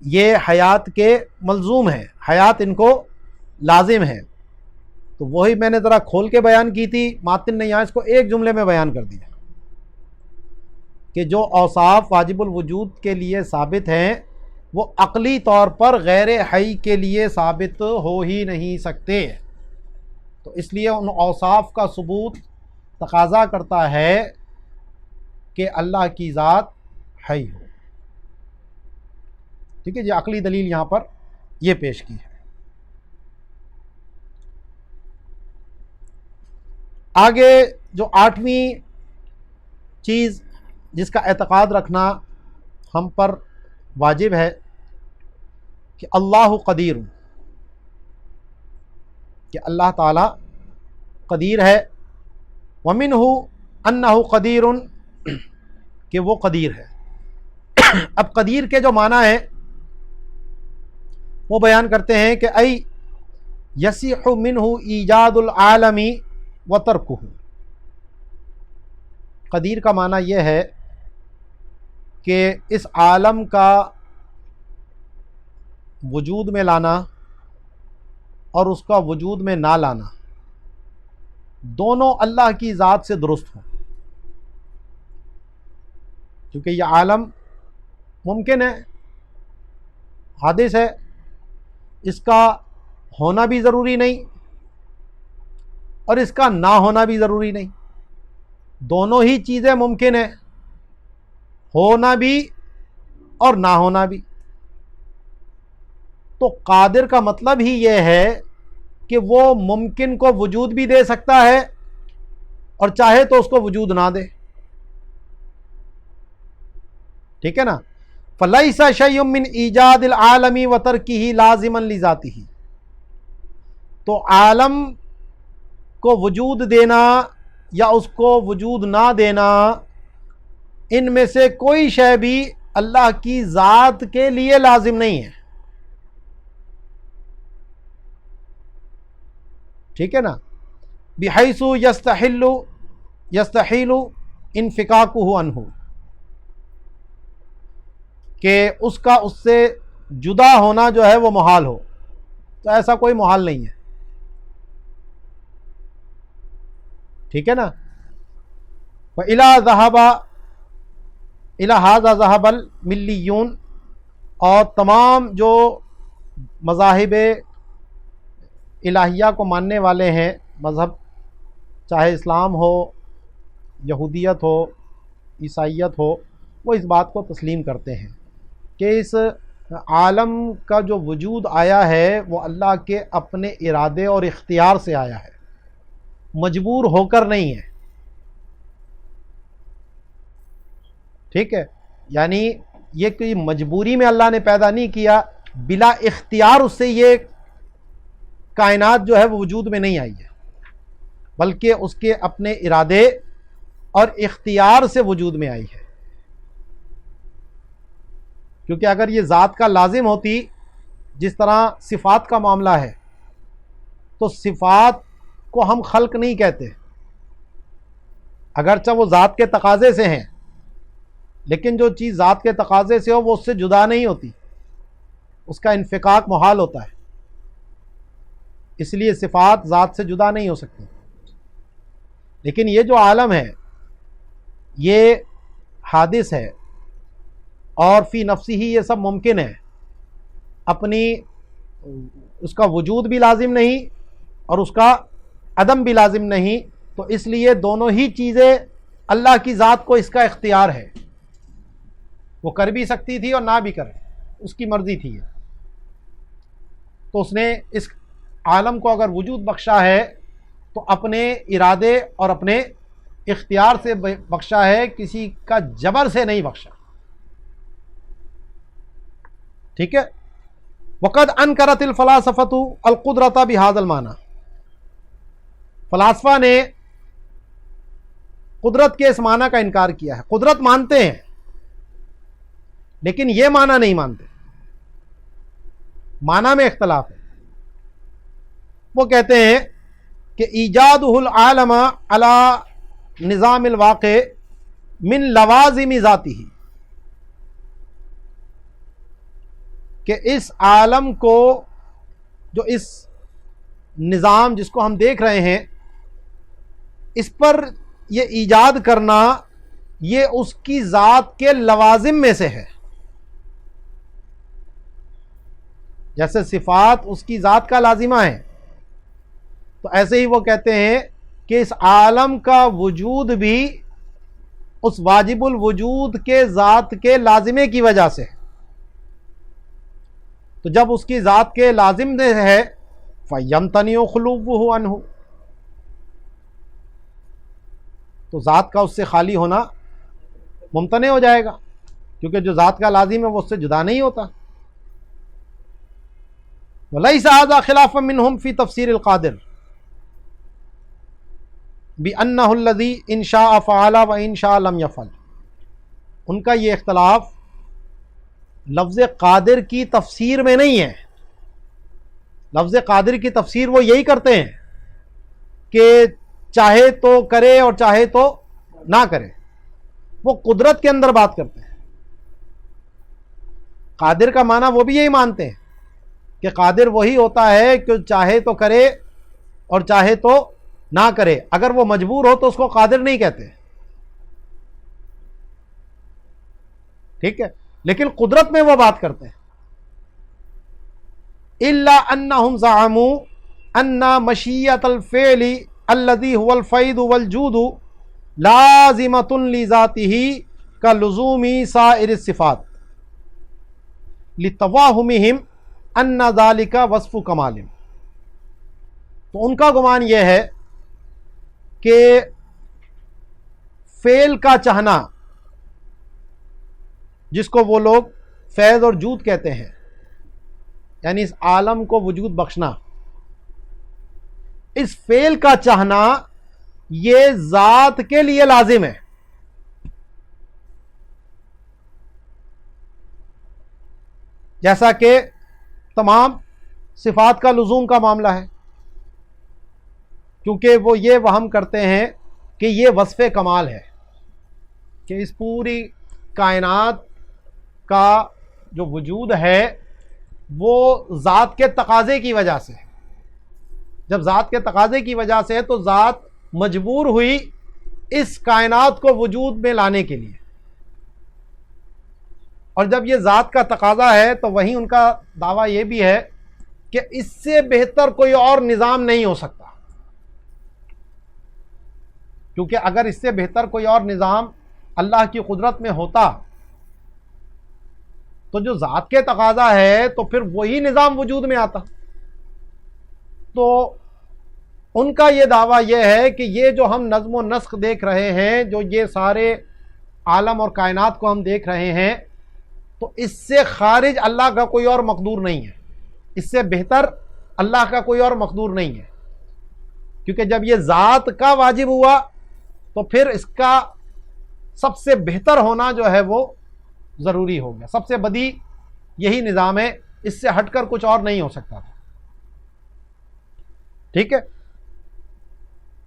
یہ حیات کے ملزوم ہیں، حیات ان کو لازم ہے. تو وہی میں نے ذرا کھول کے بیان کی تھی، ماتن نے یہاں اس کو ایک جملے میں بیان کر دیا کہ جو اوصاف واجب الوجود کے لیے ثابت ہیں وہ عقلی طور پر غیر حی کے لیے ثابت ہو ہی نہیں سکتے. تو اس لیے ان اوصاف کا ثبوت تقاضا کرتا ہے کہ اللہ کی ذات حی ہو. ٹھیک ہے جی، عقلی دلیل یہاں پر یہ پیش کی ہے. آگے جو 8ویں چیز جس کا اعتقاد رکھنا ہم پر واجب ہے کہ اللہ قدیر، کہ اللہ تعالی قدیر ہے. ومنہ انہ قدیر، کہ وہ قدیر ہے. اب قدیر کے جو معنی ہیں وہ بیان کرتے ہیں کہ ای یصح منہ ایجاد العالم و ترکہ. قدیر کا معنی یہ ہے کہ اس عالم کا وجود میں لانا اور اس کا وجود میں نہ لانا دونوں اللہ کی ذات سے درست ہوں. کیونکہ یہ عالم ممکن ہے حادث ہے، اس کا ہونا بھی ضروری نہیں اور اس کا نہ ہونا بھی ضروری نہیں، دونوں ہی چیزیں ممکن ہیں، ہونا بھی اور نہ ہونا بھی۔ تو قادر کا مطلب ہی یہ ہے کہ وہ ممکن کو وجود بھی دے سکتا ہے اور چاہے تو اس کو وجود نہ دے، ٹھیک ہے نا؟ فَلَيْسَ شَيْءٌ مِّنْ ایجاد العالم وَتَرْكِهِ لازما لذاته، تو عالم کو وجود دینا یا اس کو وجود نہ دینا، ان میں سے کوئی شے بھی اللہ کی ذات کے لیے لازم نہیں ہے، ٹھیک ہے نا؟ بحیث یستحیل انفکاکہ عنہ، کہ اس کا اس سے جدا ہونا جو ہے وہ محال ہو، تو ایسا کوئی محال نہیں ہے، ٹھیک ہے نا؟ إِلَى هَذَا ذَهَبَ الْمِلِّيُّونَ، اور تمام جو مذاہب الہیہ کو ماننے والے ہیں، مذہب چاہے اسلام ہو، یہودیت ہو، عیسائیت ہو، وہ اس بات کو تسلیم کرتے ہیں کہ اس عالم کا جو وجود آیا ہے وہ اللہ کے اپنے ارادے اور اختیار سے آیا ہے، مجبور ہو کر نہیں ہے، ٹھیک ہے؟ یعنی یہ کوئی مجبوری میں اللہ نے پیدا نہیں کیا، بلا اختیار اس سے یہ کائنات جو ہے وہ وجود میں نہیں آئی ہے، بلکہ اس کے اپنے ارادے اور اختیار سے وجود میں آئی ہے۔ کیونکہ اگر یہ ذات کا لازم ہوتی، جس طرح صفات کا معاملہ ہے، تو صفات کو ہم خلق نہیں کہتے، اگرچہ وہ ذات کے تقاضے سے ہیں، لیکن جو چیز ذات کے تقاضے سے ہو وہ اس سے جدا نہیں ہوتی، اس کا انفکاک محال ہوتا ہے، اس لیے صفات ذات سے جدا نہیں ہو سکتی۔ لیکن یہ جو عالم ہے یہ حادث ہے، اور فی نفسی ہی یہ سب ممکن ہے، اپنی اس کا وجود بھی لازم نہیں اور اس کا عدم بھی لازم نہیں، تو اس لیے دونوں ہی چیزیں اللہ کی ذات کو اس کا اختیار ہے، وہ کر بھی سکتی تھی اور نہ بھی کرے، اس کی مرضی تھی، تو اس نے اس عالم کو اگر وجود بخشا ہے تو اپنے ارادے اور اپنے اختیار سے بخشا ہے، کسی کا جبر سے نہیں بخشا، ٹھیک ہے؟ وقد انکرت الفلاسفۃ القدرۃ بہذا المعنی، فلاسفہ نے قدرت کے اس معنی کا انکار کیا ہے، قدرت مانتے ہیں لیکن یہ معنی نہیں مانتے، معنی میں اختلاف ہے۔ وہ کہتے ہیں کہ ایجادہ العالم علی نظام الواقع من لوازم ذاتہ، کہ اس عالم کو، جو اس نظام جس کو ہم دیکھ رہے ہیں، اس پر یہ ایجاد کرنا، یہ اس کی ذات کے لوازم میں سے ہے، جیسے صفات اس کی ذات کا لازمہ ہے، تو ایسے ہی وہ کہتے ہیں کہ اس عالم کا وجود بھی اس واجب الوجود کے ذات کے لازمے کی وجہ سے، تو جب اس کی ذات کے لازم میں ہے فَيَمْتَنِعُ خُلُوُّهُ عَنْهُ، تو ذات کا اس سے خالی ہونا ممتنع ہو جائے گا، کیونکہ جو ذات کا لازم ہے وہ اس سے جدا نہیں ہوتا۔ وَلَيْسَ هَذَا خِلَافًا مِّنْهُمْ فِي تَفْسِيرِ الْقَادِرِ بِأَنَّهُ الَّذِي إِن شَاءَ فَعَلَ وَإِن شَاءَ لَمْ يَفْعَلْ، ان کا یہ اختلاف لفظ قادر کی تفسیر میں نہیں ہے۔ لفظ قادر کی تفسیر وہ یہی کرتے ہیں کہ چاہے تو کرے اور چاہے تو نہ کرے، وہ قدرت کے اندر بات کرتے ہیں۔ قادر کا معنی وہ بھی یہی مانتے ہیں کہ قادر وہی ہوتا ہے کہ چاہے تو کرے اور چاہے تو نہ کرے، اگر وہ مجبور ہو تو اس کو قادر نہیں کہتے، ٹھیک ہے؟ لیکن قدرت میں وہ بات کرتے ہیں الا انہم زعموا ان مشیۃ الفعل الذی هو الفیض والجود لازمۃ لذاتہ کلزوم سائر الصفات لتواہمہم ان ذلک وصف کمال. تو ان کا گمان یہ ہے کہ فعل کا چاہنا، جس کو وہ لوگ فیض اور جود کہتے ہیں، یعنی اس عالم کو وجود بخشنا، اس فعل کا چاہنا یہ ذات کے لیے لازم ہے. جیسا کہ تمام صفات کا لزوم کا معاملہ ہے، کیونکہ وہ یہ وہم کرتے ہیں کہ یہ وصف کمال ہے کہ اس پوری کائنات کا جو وجود ہے وہ ذات کے تقاضے کی وجہ سے. جب ذات کے تقاضے کی وجہ سے تو ذات مجبور ہوئی اس کائنات کو وجود میں لانے کے لیے، اور جب یہ ذات کا تقاضا ہے تو وہیں ان کا دعویٰ یہ بھی ہے کہ اس سے بہتر کوئی اور نظام نہیں ہو سکتا، کیونکہ اگر اس سے بہتر کوئی اور نظام اللہ کی قدرت میں ہوتا تو جو ذات کے تقاضا ہے تو پھر وہی نظام وجود میں آتا. تو ان کا یہ دعویٰ یہ ہے کہ یہ جو ہم نظم و نسق دیکھ رہے ہیں، جو یہ سارے عالم اور کائنات کو ہم دیکھ رہے ہیں، تو اس سے خارج اللہ کا کوئی اور مقدور نہیں ہے، اس سے بہتر اللہ کا کوئی اور مقدور نہیں ہے. کیونکہ جب یہ ذات کا واجب ہوا تو پھر اس کا سب سے بہتر ہونا جو ہے وہ ضروری ہو گیا. سب سے بدی یہی نظام ہے، اس سے ہٹ کر کچھ اور نہیں ہو سکتا تھا. ٹھیک ہے.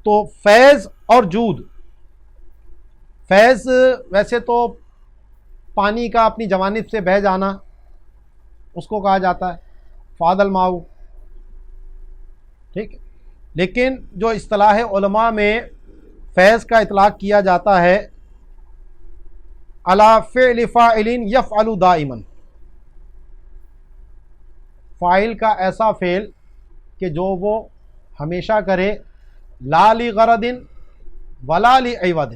تو فیض اور جود، فیض ویسے تو پانی کا اپنی جوانب سے بہہ جانا اس کو کہا جاتا ہے فاض الماء. ٹھیک ہے. لیکن جو اصطلاح علماء میں فیض کا اطلاق کیا جاتا ہے علی فعل فاعل یفعل دائما، فاعل کا ایسا فعل کہ جو وہ ہمیشہ کرے، لا لغرض ولا لعوض،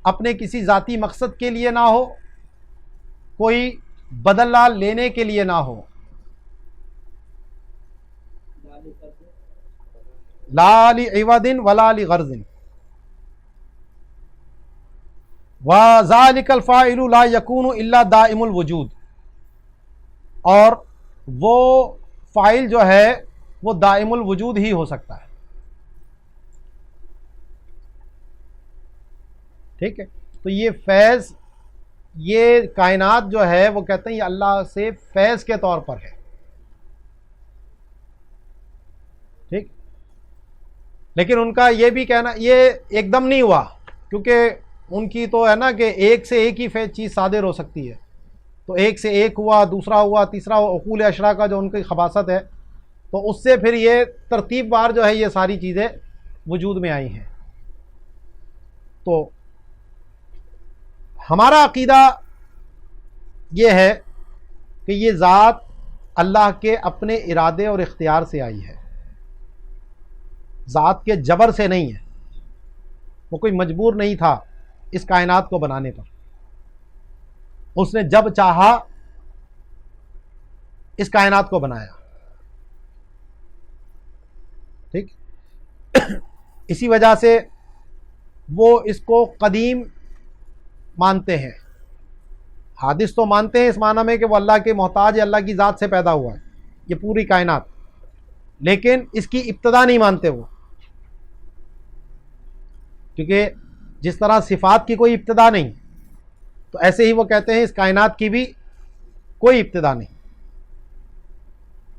اپنے کسی ذاتی مقصد کے لیے نہ ہو، کوئی بدلہ لینے کے لیے نہ ہو. لا لعوض ولا لغرض وذلك الفاعل لا يكون الا دائم الوجود، اور وہ فاعل جو ہے وہ دائم الوجود ہی ہو سکتا ہے. ٹھیک ہے. تو یہ فیض، یہ کائنات جو ہے وہ کہتے ہیں یہ اللہ سے فیض کے طور پر ہے. ٹھیک. لیکن ان کا یہ بھی کہنا یہ ایک دم نہیں ہوا، کیونکہ ان کی تو ہے نا کہ ایک سے ایک ہی چیز صادر ہو سکتی ہے. تو ایک سے ایک ہوا، دوسرا ہوا، تیسرا ہوا. عقول اشرا کا جو ان کی خباثت ہے تو اس سے پھر یہ ترتیب وار جو ہے یہ ساری چیزیں وجود میں آئی ہیں. تو ہمارا عقیدہ یہ ہے کہ یہ ذات اللہ کے اپنے ارادے اور اختیار سے آئی ہے، ذات کے جبر سے نہیں ہے. وہ کوئی مجبور نہیں تھا اس کائنات کو بنانے پر. اس نے جب چاہا اس کائنات کو بنایا. ٹھیک. اسی وجہ سے وہ اس کو قدیم مانتے ہیں. حادث تو مانتے ہیں اس معنی میں کہ وہ اللہ کے محتاج ہے، اللہ کی ذات سے پیدا ہوا ہے یہ پوری کائنات، لیکن اس کی ابتدا نہیں مانتے وہ. کیونکہ جس طرح صفات کی کوئی ابتدا نہیں، تو ایسے ہی وہ کہتے ہیں اس کائنات کی بھی کوئی ابتدا نہیں،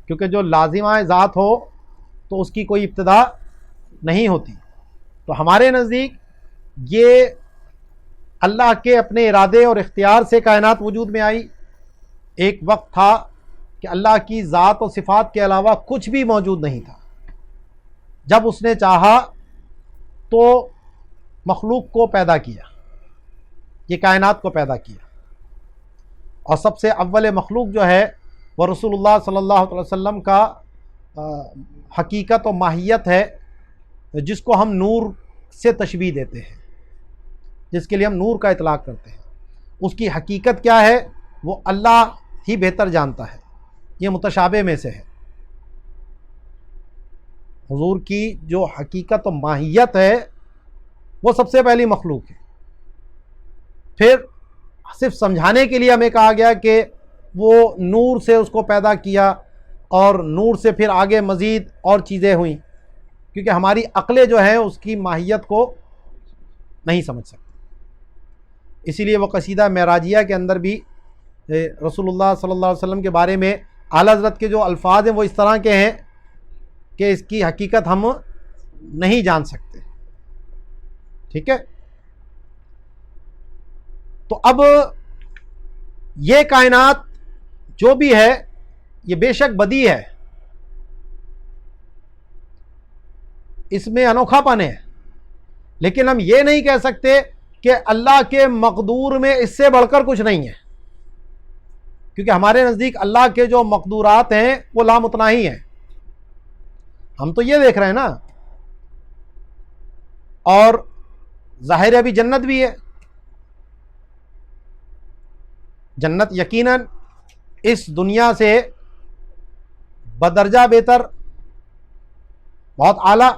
کیونکہ جو لازمہ ذات ہو تو اس کی کوئی ابتدا نہیں ہوتی. تو ہمارے نزدیک یہ اللہ کے اپنے ارادے اور اختیار سے کائنات وجود میں آئی. ایک وقت تھا کہ اللہ کی ذات و صفات کے علاوہ کچھ بھی موجود نہیں تھا. جب اس نے چاہا تو مخلوق کو پیدا کیا، یہ کائنات کو پیدا کیا. اور سب سے اول مخلوق جو ہے وہ رسول اللہ صلی اللہ علیہ وسلم کا حقیقت و ماہیت ہے، جس کو ہم نور سے تشبیہ دیتے ہیں، جس کے لیے ہم نور کا اطلاق کرتے ہیں، اس کی حقیقت کیا ہے وہ اللہ ہی بہتر جانتا ہے، یہ متشابہ میں سے ہے۔ حضور کی جو حقیقت و ماہیت ہے وہ سب سے پہلی مخلوق ہے، پھر صرف سمجھانے کے لیے ہمیں کہا گیا کہ وہ نور سے اس کو پیدا کیا، اور نور سے پھر آگے مزید اور چیزیں ہوئیں، کیونکہ ہماری عقلیں جو ہیں اس کی ماہیت کو نہیں سمجھ سکتی۔ اسی لیے وہ قصیدہ معراجیہ کے اندر بھی رسول اللہ صلی اللہ علیہ وسلم کے بارے میں اعلیٰ حضرت کے جو الفاظ ہیں وہ اس طرح کے ہیں کہ اس کی حقیقت ہم نہیں جان سکتے، ٹھیک ہے۔ تو اب یہ کائنات جو بھی ہے یہ بے شک بدی ہے، اس میں انوکھا پن ہے، لیکن ہم یہ نہیں کہہ سکتے کہ اللہ کے مقدور میں اس سے بڑھ کر کچھ نہیں ہے، کیونکہ ہمارے نزدیک اللہ کے جو مقدورات ہیں وہ لامتناہی ہیں۔ ہم تو یہ دیکھ رہے ہیں نا، اور ظاہر ابھی جنت بھی ہے، جنت یقیناً اس دنیا سے بدرجہ بہتر، بہت اعلیٰ،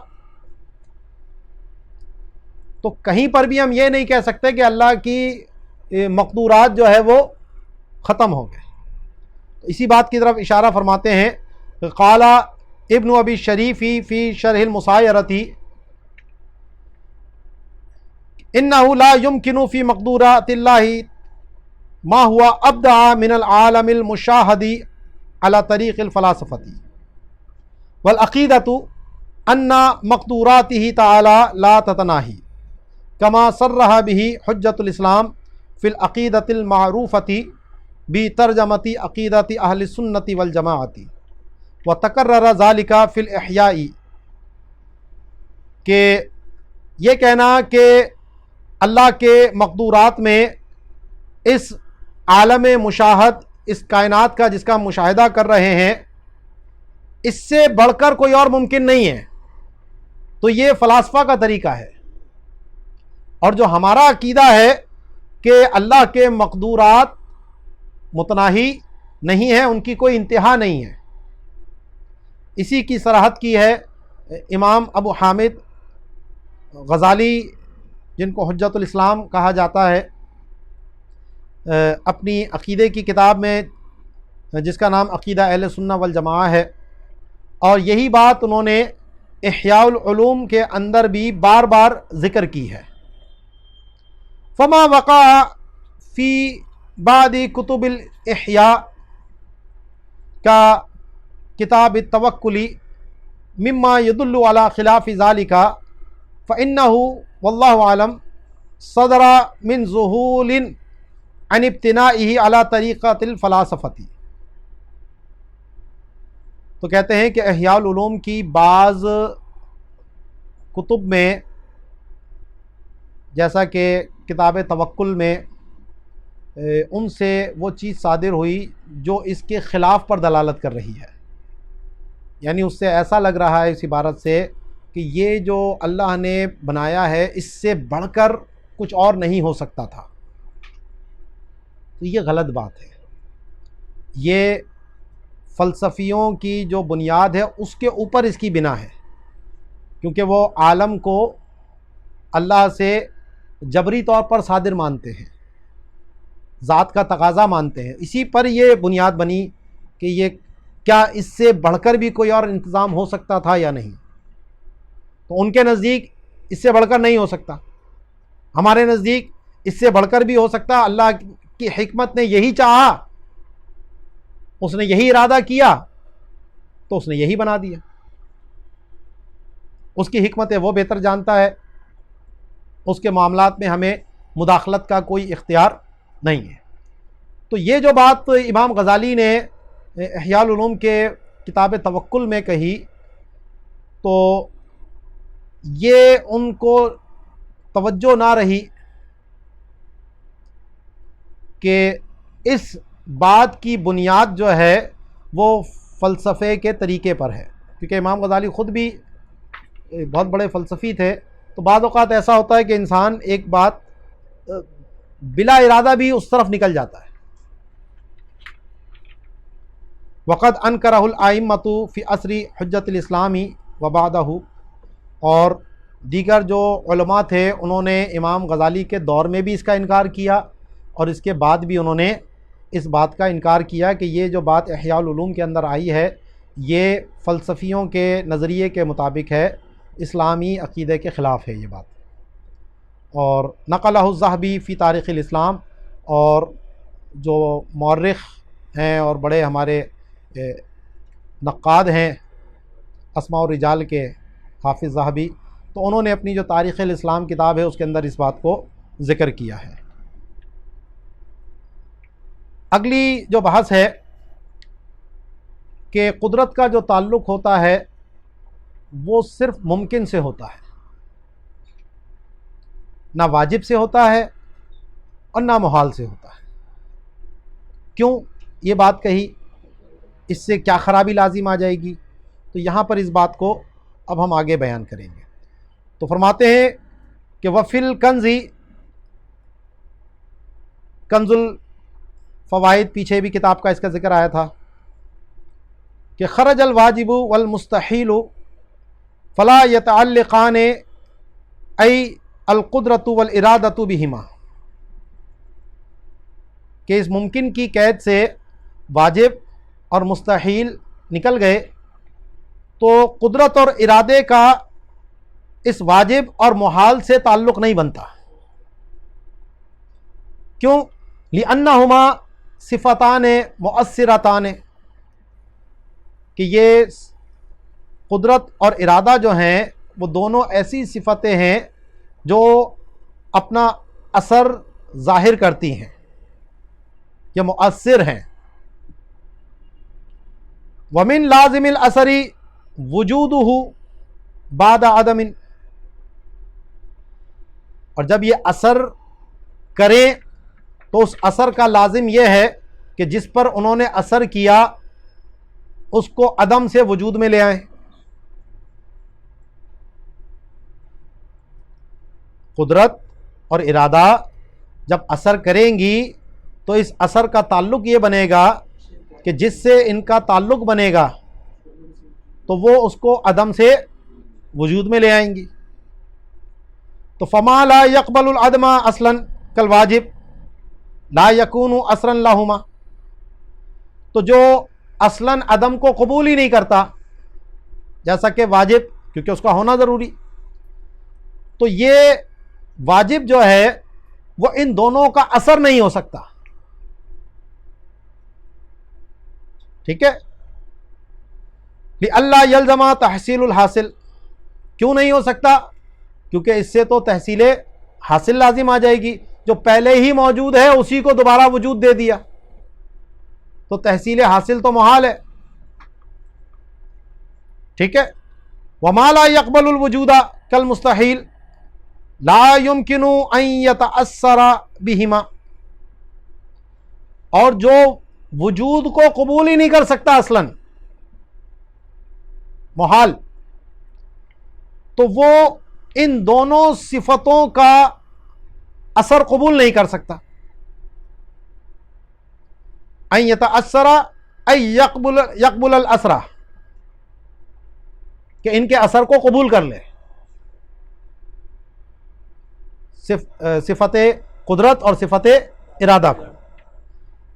تو کہیں پر بھی ہم یہ نہیں کہہ سکتے کہ اللہ کی مقدورات جو ہے وہ ختم ہو گئے۔ تو اسی بات کی طرف اشارہ فرماتے ہیں، قال ابن ابی شریفی فی شرح المسایرتی انه لا يمكن في مقدورات الله ما هو ابدع من العالم المشاهد على طريق الفلاسفة والعقيدة ان مقدوراته تعالى لا تتناهي كما صرح به حجة الاسلام في العقيدة المعروفة بترجمة عقيدة اهل السنة والجماعة وتكرر ذلك في الاحياء، کہ یہ کہنا کہ اللہ کے مقدورات میں اس عالم مشاہد، اس کائنات کا جس کا مشاہدہ کر رہے ہیں، اس سے بڑھ کر کوئی اور ممکن نہیں ہے، تو یہ فلاسفہ کا طریقہ ہے۔ اور جو ہمارا عقیدہ ہے کہ اللہ کے مقدورات متناہی نہیں ہیں، ان کی کوئی انتہا نہیں ہے، اسی کی صراحت کی ہے امام ابو حامد غزالی، جن کو حجت الاسلام کہا جاتا ہے، اپنی عقیدے کی کتاب میں جس کا نام عقیدہ اہل سنہ والجماعہ ہے، اور یہی بات انہوں نے احیاء العلوم کے اندر بھی بار بار ذکر کی ہے۔ فما وقع فی بعض کتب الاحیاء کا کتاب التوکل مما يدل على خلاف ذلك فإنه والله اعلم صدر من ذهول عن ابتنائه على طریقۃ الفلاسفة۔ تو کہتے ہیں کہ احیاء العلوم کی بعض کتب میں، جیسا کہ کتاب توکل میں، ان سے وہ چیز صادر ہوئی جو اس کے خلاف پر دلالت کر رہی ہے، یعنی اس سے ایسا لگ رہا ہے اس عبارت سے کہ یہ جو اللہ نے بنایا ہے اس سے بڑھ کر کچھ اور نہیں ہو سکتا تھا، تو یہ غلط بات ہے۔ یہ فلسفیوں کی جو بنیاد ہے اس کے اوپر اس کی بنا ہے، کیونکہ وہ عالم کو اللہ سے جبری طور پر صادر مانتے ہیں، ذات کا تقاضا مانتے ہیں، اسی پر یہ بنیاد بنی کہ یہ کیا اس سے بڑھ کر بھی کوئی اور انتظام ہو سکتا تھا یا نہیں۔ تو ان کے نزدیک اس سے بڑھ کر نہیں ہو سکتا، ہمارے نزدیک اس سے بڑھ کر بھی ہو سکتا۔ اللہ کی حکمت نے یہی چاہا، اس نے یہی ارادہ کیا، تو اس نے یہی بنا دیا۔ اس کی حکمت ہے وہ بہتر جانتا ہے، اس کے معاملات میں ہمیں مداخلت کا کوئی اختیار نہیں ہے۔ تو یہ جو بات امام غزالی نے احیاء العلوم کے کتاب توکل میں کہی، تو یہ ان کو توجہ نہ رہی کہ اس بات کی بنیاد جو ہے وہ فلسفے کے طریقے پر ہے، کیونکہ امام غزالی خود بھی بہت بڑے فلسفی تھے، تو بعض اوقات ایسا ہوتا ہے کہ انسان ایک بات بلا ارادہ بھی اس طرف نکل جاتا ہے۔ وقد انکرہ الائمۃ فی عصر حجت الاسلامی وبعدہ، اور دیگر جو علماء تھے انہوں نے امام غزالی کے دور میں بھی اس کا انکار کیا، اور اس کے بعد بھی انہوں نے اس بات کا انکار کیا کہ یہ جو بات احیاء العلوم کے اندر آئی ہے یہ فلسفیوں کے نظریے کے مطابق ہے، اسلامی عقیدے کے خلاف ہے یہ بات۔ اور نقلہ الذہبی فی تاریخ الاسلام، اور جو مورخ ہیں اور بڑے ہمارے نقاد ہیں اسماء الرجال کے حافظ ذہبی، تو انہوں نے اپنی جو تاریخ الاسلام کتاب ہے اس کے اندر اس بات کو ذکر کیا ہے۔ اگلی جو بحث ہے کہ قدرت کا جو تعلق ہوتا ہے وہ صرف ممکن سے ہوتا ہے، نہ واجب سے ہوتا ہے اور نہ محال سے ہوتا ہے۔ کیوں یہ بات کہی؟ اس سے کیا خرابی لازم آ جائے گی؟ تو یہاں پر اس بات کو اب ہم آگے بیان کریں گے۔ تو فرماتے ہیں کہ وفی الکنز، کنز الفوائد، پیچھے بھی کتاب کا اس کا ذکر آیا تھا کہ خرج الواجب والمستحیل فلا یتعلقان ای القدرۃ والارادۃ بہما، کہ اس ممکن کی قید سے واجب اور مستحیل نکل گئے تو قدرت اور ارادے کا اس واجب اور محال سے تعلق نہیں بنتا۔ کیوں؟ لأنہما صفتان مؤثرتان، کہ یہ قدرت اور ارادہ جو ہیں وہ دونوں ایسی صفتیں ہیں جو اپنا اثر ظاہر کرتی ہیں، یہ مؤثر ہیں۔ ومن لازم الاثر وجودہ بعد عدم، اور جب یہ اثر کریں تو اس اثر کا لازم یہ ہے کہ جس پر انہوں نے اثر کیا اس کو عدم سے وجود میں لے آئیں۔ قدرت اور ارادہ جب اثر کریں گی تو اس اثر کا تعلق یہ بنے گا کہ جس سے ان کا تعلق بنے گا تو وہ اس کو عدم سے وجود میں لے آئیں گی۔ تو فما لا يقبل العدم اصلا کالواجب لا يكون اثرا لهما، تو جو اصلا عدم کو قبول ہی نہیں کرتا جیسا کہ واجب، کیونکہ اس کا ہونا ضروری، تو یہ واجب جو ہے وہ ان دونوں کا اثر نہیں ہو سکتا۔ ٹھیک ہے؟ لئلا یلزم تحصیل الحاصل، کیوں نہیں ہو سکتا؟ کیونکہ اس سے تو تحصیل حاصل لازم آ جائے گی، جو پہلے ہی موجود ہے اسی کو دوبارہ وجود دے دیا، تو تحصیل حاصل تو محال ہے۔ ٹھیک ہے؟ وما لا يقبل الوجود کالمستحیل لا يمكن ان يتأثر بهما، اور جو وجود کو قبول ہی نہیں کر سکتا اصلا، محال، تو وہ ان دونوں صفتوں کا اثر قبول نہیں کر سکتا۔ ان يتأثر ای یقبل الاثر، کہ ان کے اثر کو قبول کر لے، صفت قدرت اور صفت ارادہ کو۔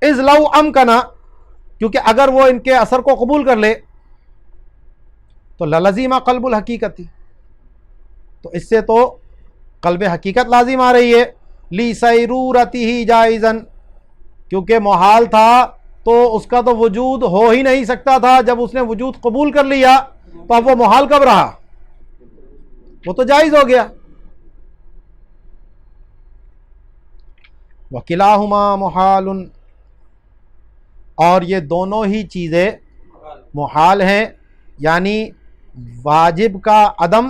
اذ لو امکنا، کیونکہ اگر وہ ان کے اثر کو قبول کر لے تو للزم قلب الحقیقتی، تو اس سے تو قلب حقیقت لازم آ رہی ہے، لسیرورتہ جائزا، کیونکہ محال تھا تو اس کا تو وجود ہو ہی نہیں سکتا تھا، جب اس نے وجود قبول کر لیا تو اب وہ محال کب رہا؟ وہ تو جائز ہو گیا۔ وَكِلَاهُمَا مُحَالٌ، اور یہ دونوں ہی چیزیں محال ہیں، یعنی واجب کا عدم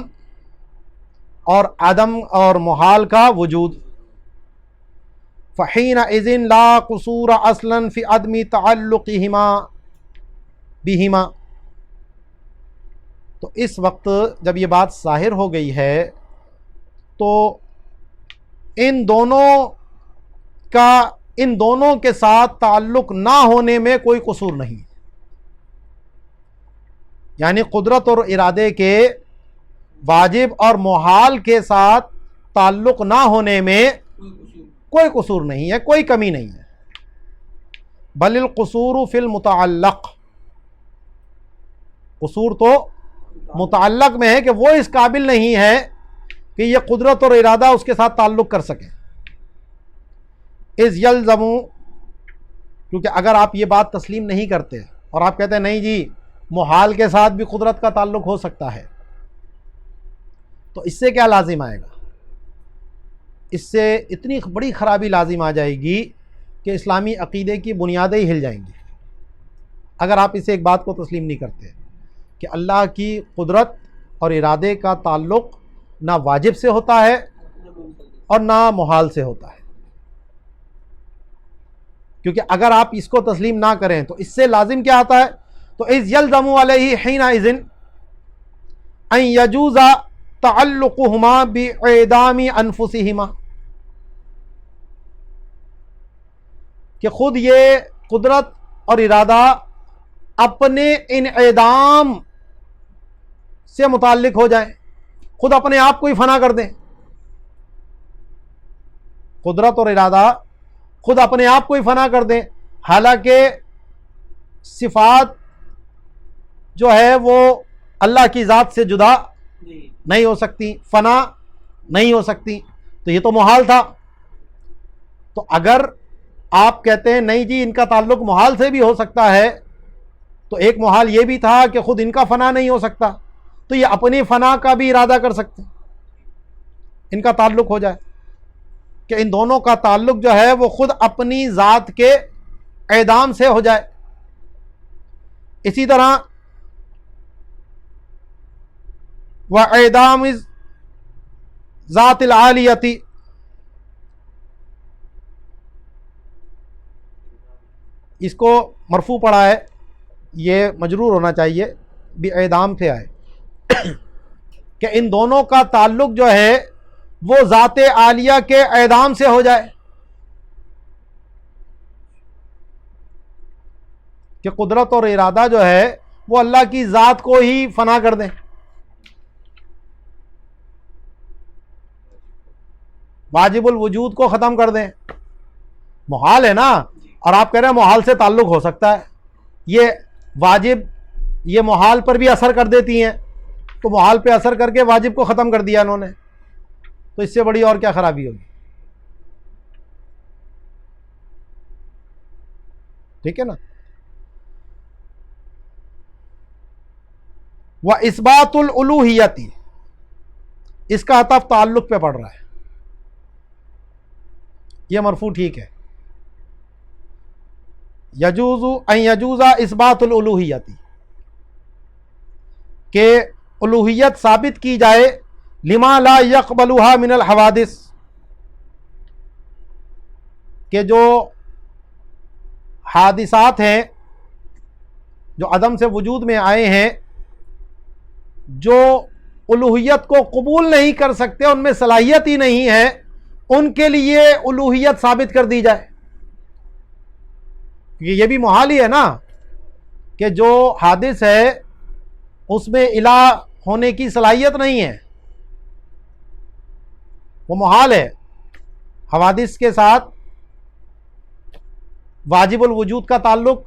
اور عدم اور محال کا وجود۔ فَحِينَئِذٍ لَا قُصُورَ أَصْلًا فِي عَدْمِ تَعَلُّقِهِمَا، بہما. تو اس وقت جب یہ بات ظاہر ہو گئی ہے تو ان دونوں کے ساتھ تعلق نہ ہونے میں کوئی قصور نہیں. یعنی قدرت اور ارادے کے واجب اور محال کے ساتھ تعلق نہ ہونے میں کوئی قصور نہیں ہے، کوئی کمی نہیں ہے. بل القصور فی المتعلق، قصور تو متعلق میں ہے کہ وہ اس قابل نہیں ہے کہ یہ قدرت اور ارادہ اس کے ساتھ تعلق کر سکیں. اذ یلزم، کیونکہ اگر آپ یہ بات تسلیم نہیں کرتے اور آپ کہتے ہیں نہیں جی محال کے ساتھ بھی قدرت کا تعلق ہو سکتا ہے، تو اس سے کیا لازم آئے گا؟ اس سے اتنی بڑی خرابی لازم آ جائے گی کہ اسلامی عقیدے کی بنیادیں ہی ہل جائیں گی. اگر آپ اسے ایک بات کو تسلیم نہیں کرتے کہ اللہ کی قدرت اور ارادے کا تعلق نہ واجب سے ہوتا ہے اور نہ محال سے ہوتا ہے. کیونکہ اگر آپ اس کو تسلیم نہ کریں تو اس سے لازم کیا آتا ہے؟ تو اذ یلزم علیہ حینئذ ان یجوز تعلقہما باعدام انفسہما، کہ خود یہ قدرت اور ارادہ اپنے انعدام سے متعلق ہو جائیں، خود اپنے آپ کو ہی فنا کر دیں. قدرت اور ارادہ خود اپنے آپ کو ہی فنا کر دیں، حالانکہ صفات جو ہے وہ اللہ کی ذات سے جدا نہیں ہو سکتی، فنا نہیں ہو سکتی. تو یہ تو محال تھا. تو اگر آپ کہتے ہیں نہیں جی ان کا تعلق محال سے بھی ہو سکتا ہے، تو ایک محال یہ بھی تھا کہ خود ان کا فنا نہیں ہو سکتا، تو یہ اپنی فنا کا بھی ارادہ کر سکتے، ان کا تعلق ہو جائے کہ ان دونوں کا تعلق جو ہے وہ خود اپنی ذات کے اعدام سے ہو جائے. اسی طرح وَاعْدَامِ ذات العالیتی، اس کو مرفوع پڑھا ہے، یہ مجرور ہونا چاہیے، بِاعْدَام سے آئے کہ ان دونوں کا تعلق جو ہے وہ ذات عالیہ کے اعدام سے ہو جائے، کہ قدرت اور ارادہ جو ہے وہ اللہ کی ذات کو ہی فنا کر دیں. واجب الوجود کو ختم کر دیں. محال ہے نا، اور آپ کہہ رہے ہیں محال سے تعلق ہو سکتا ہے. یہ واجب یہ محال پر بھی اثر کر دیتی ہیں، تو محال پہ اثر کر کے واجب کو ختم کر دیا انہوں نے، تو اس سے بڑی اور کیا خرابی ہوگی؟ ٹھیک ہے نا. وَإِثْبَاتُ الْأُلُوهِيَّةِ، اس کا عطف تعلق پہ پڑ رہا ہے، یہ مرفوع ٹھیک ہے. یجوز ان یجوز اثبات الالوہیت، کہ الوہیت ثابت کی جائے لما لا یقبلها من الحوادث، کہ جو حادثات ہیں جو عدم سے وجود میں آئے ہیں، جو الوہیت کو قبول نہیں کر سکتے، ان میں صلاحیت ہی نہیں ہے، ان کے لیے الوہیت ثابت کر دی جائے. یہ بھی محال ہی ہے نا کہ جو حادث ہے اس میں الہ ہونے کی صلاحیت نہیں ہے، وہ محال ہے. حوادث کے ساتھ واجب الوجود کا تعلق،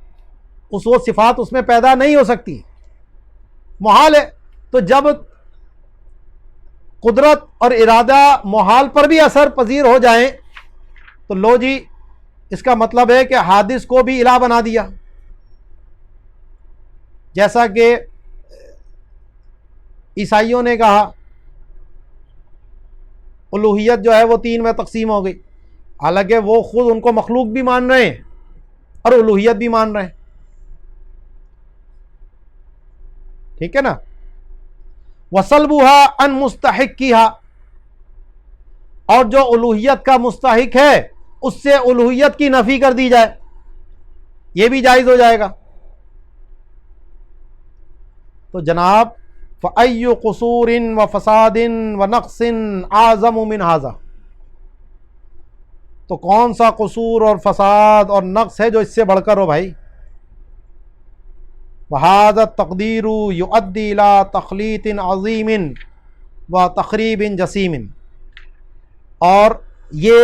اس وہ صفات اس میں پیدا نہیں ہو سکتی، محال ہے. تو جب قدرت اور ارادہ محال پر بھی اثر پذیر ہو جائیں تو لو جی اس کا مطلب ہے کہ حادث کو بھی الہ بنا دیا. جیسا کہ عیسائیوں نے کہا الوہیت جو ہے وہ 3 میں تقسیم ہو گئی، حالانکہ وہ خود ان کو مخلوق بھی مان رہے ہیں اور الوہیت بھی مان رہے ہیں. ٹھیک ہے نا. وَصَلْبُهَا عَنْ مُسْتَحِقِّهَا، اور جو الوہیت کا مستحق ہے اس سے الوہیت کی نفی کر دی جائے، یہ بھی جائز ہو جائے گا. تو جناب فَأَيُّ قُصُورٍ وَفَسَادٍ وَنَقْصٍ أَعْظَمُ مِنْ هَذَا، تو کون سا قصور اور فساد اور نقص ہے جو اس سے بڑھ کر ہو بھائی؟ وَهَذَا التَّقْدِيرُ يُؤَدِّي إِلَىٰ تَخْلِيطٍ عَظِيمٍ وَتَخْرِيبٍ جَسِيمٍ، اور یہ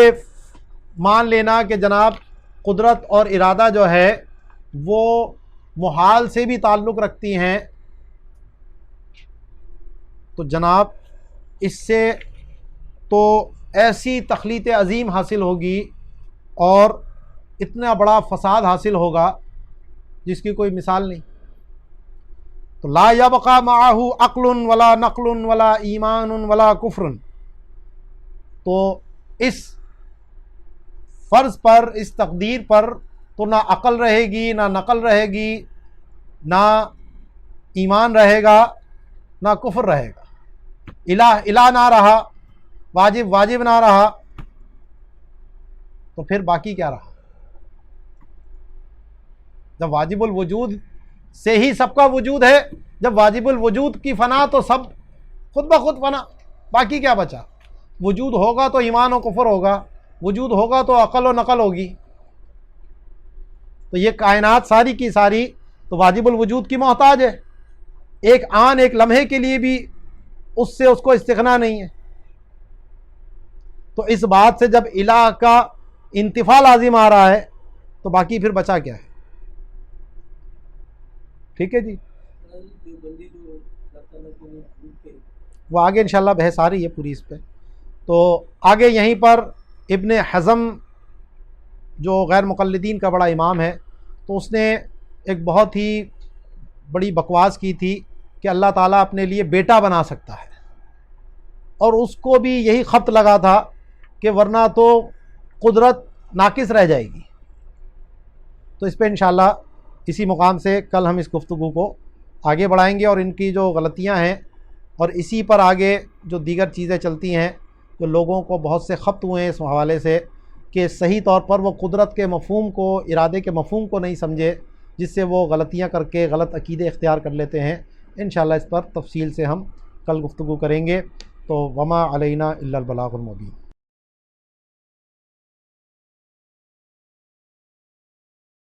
مان لینا کہ جناب قدرت اور ارادہ جو ہے وہ محال سے بھی تعلق رکھتی ہیں، تو جناب اس سے تو ایسی تخلیط عظیم حاصل ہوگی اور اتنا بڑا فساد حاصل ہوگا جس کی کوئی مثال نہیں۔ تو لا یبقى معه عقل ولا نقل ولا ایمان ولا کفر، تو اس فرض پر، اس تقدیر پر تو نہ عقل رہے گی، نہ نقل رہے گی، نہ ایمان رہے گا، نہ کفر رہے گا۔ الہ نہ رہا، واجب نہ رہا، تو پھر باقی کیا رہا؟ جب واجب الوجود سے ہی سب کا وجود ہے، جب واجب الوجود کی فنا تو سب خود بخود فنا، باقی کیا بچا؟ وجود ہوگا تو ایمان و کفر ہوگا، وجود ہوگا تو عقل و نقل ہوگی، تو یہ کائنات ساری کی ساری تو واجب الوجود کی محتاج ہے، ایک آن ایک لمحے کے لیے بھی اس سے اس کو استغنا نہیں ہے۔ تو اس بات سے جب الہ کا انتفاع لازم آ رہا ہے تو باقی پھر بچا کیا ہے؟ ٹھیک ہے جی، وہ آگے انشاءاللہ بحث آ رہی ہے پوری اس پہ۔ تو آگے یہیں پر ابن حزم جو غیر مقلدین کا بڑا امام ہے، تو اس نے ایک بہت ہی بڑی بکواس کی تھی کہ اللہ تعالیٰ اپنے لیے بیٹا بنا سکتا ہے، اور اس کو بھی یہی خط لگا تھا کہ ورنہ تو قدرت ناقص رہ جائے گی۔ تو اس پہ انشاءاللہ اسی مقام سے کل ہم اس گفتگو کو آگے بڑھائیں گے، اور ان کی جو غلطیاں ہیں اور اسی پر آگے جو دیگر چیزیں چلتی ہیں، جو لوگوں کو بہت سے خبط ہوئے ہیں اس حوالے سے کہ صحیح طور پر وہ قدرت کے مفہوم کو، ارادے کے مفہوم کو نہیں سمجھے، جس سے وہ غلطیاں کر کے غلط عقیدے اختیار کر لیتے ہیں۔ انشاءاللہ اس پر تفصیل سے ہم کل گفتگو کریں گے۔ تو وما علینا الا البلاغ المبین۔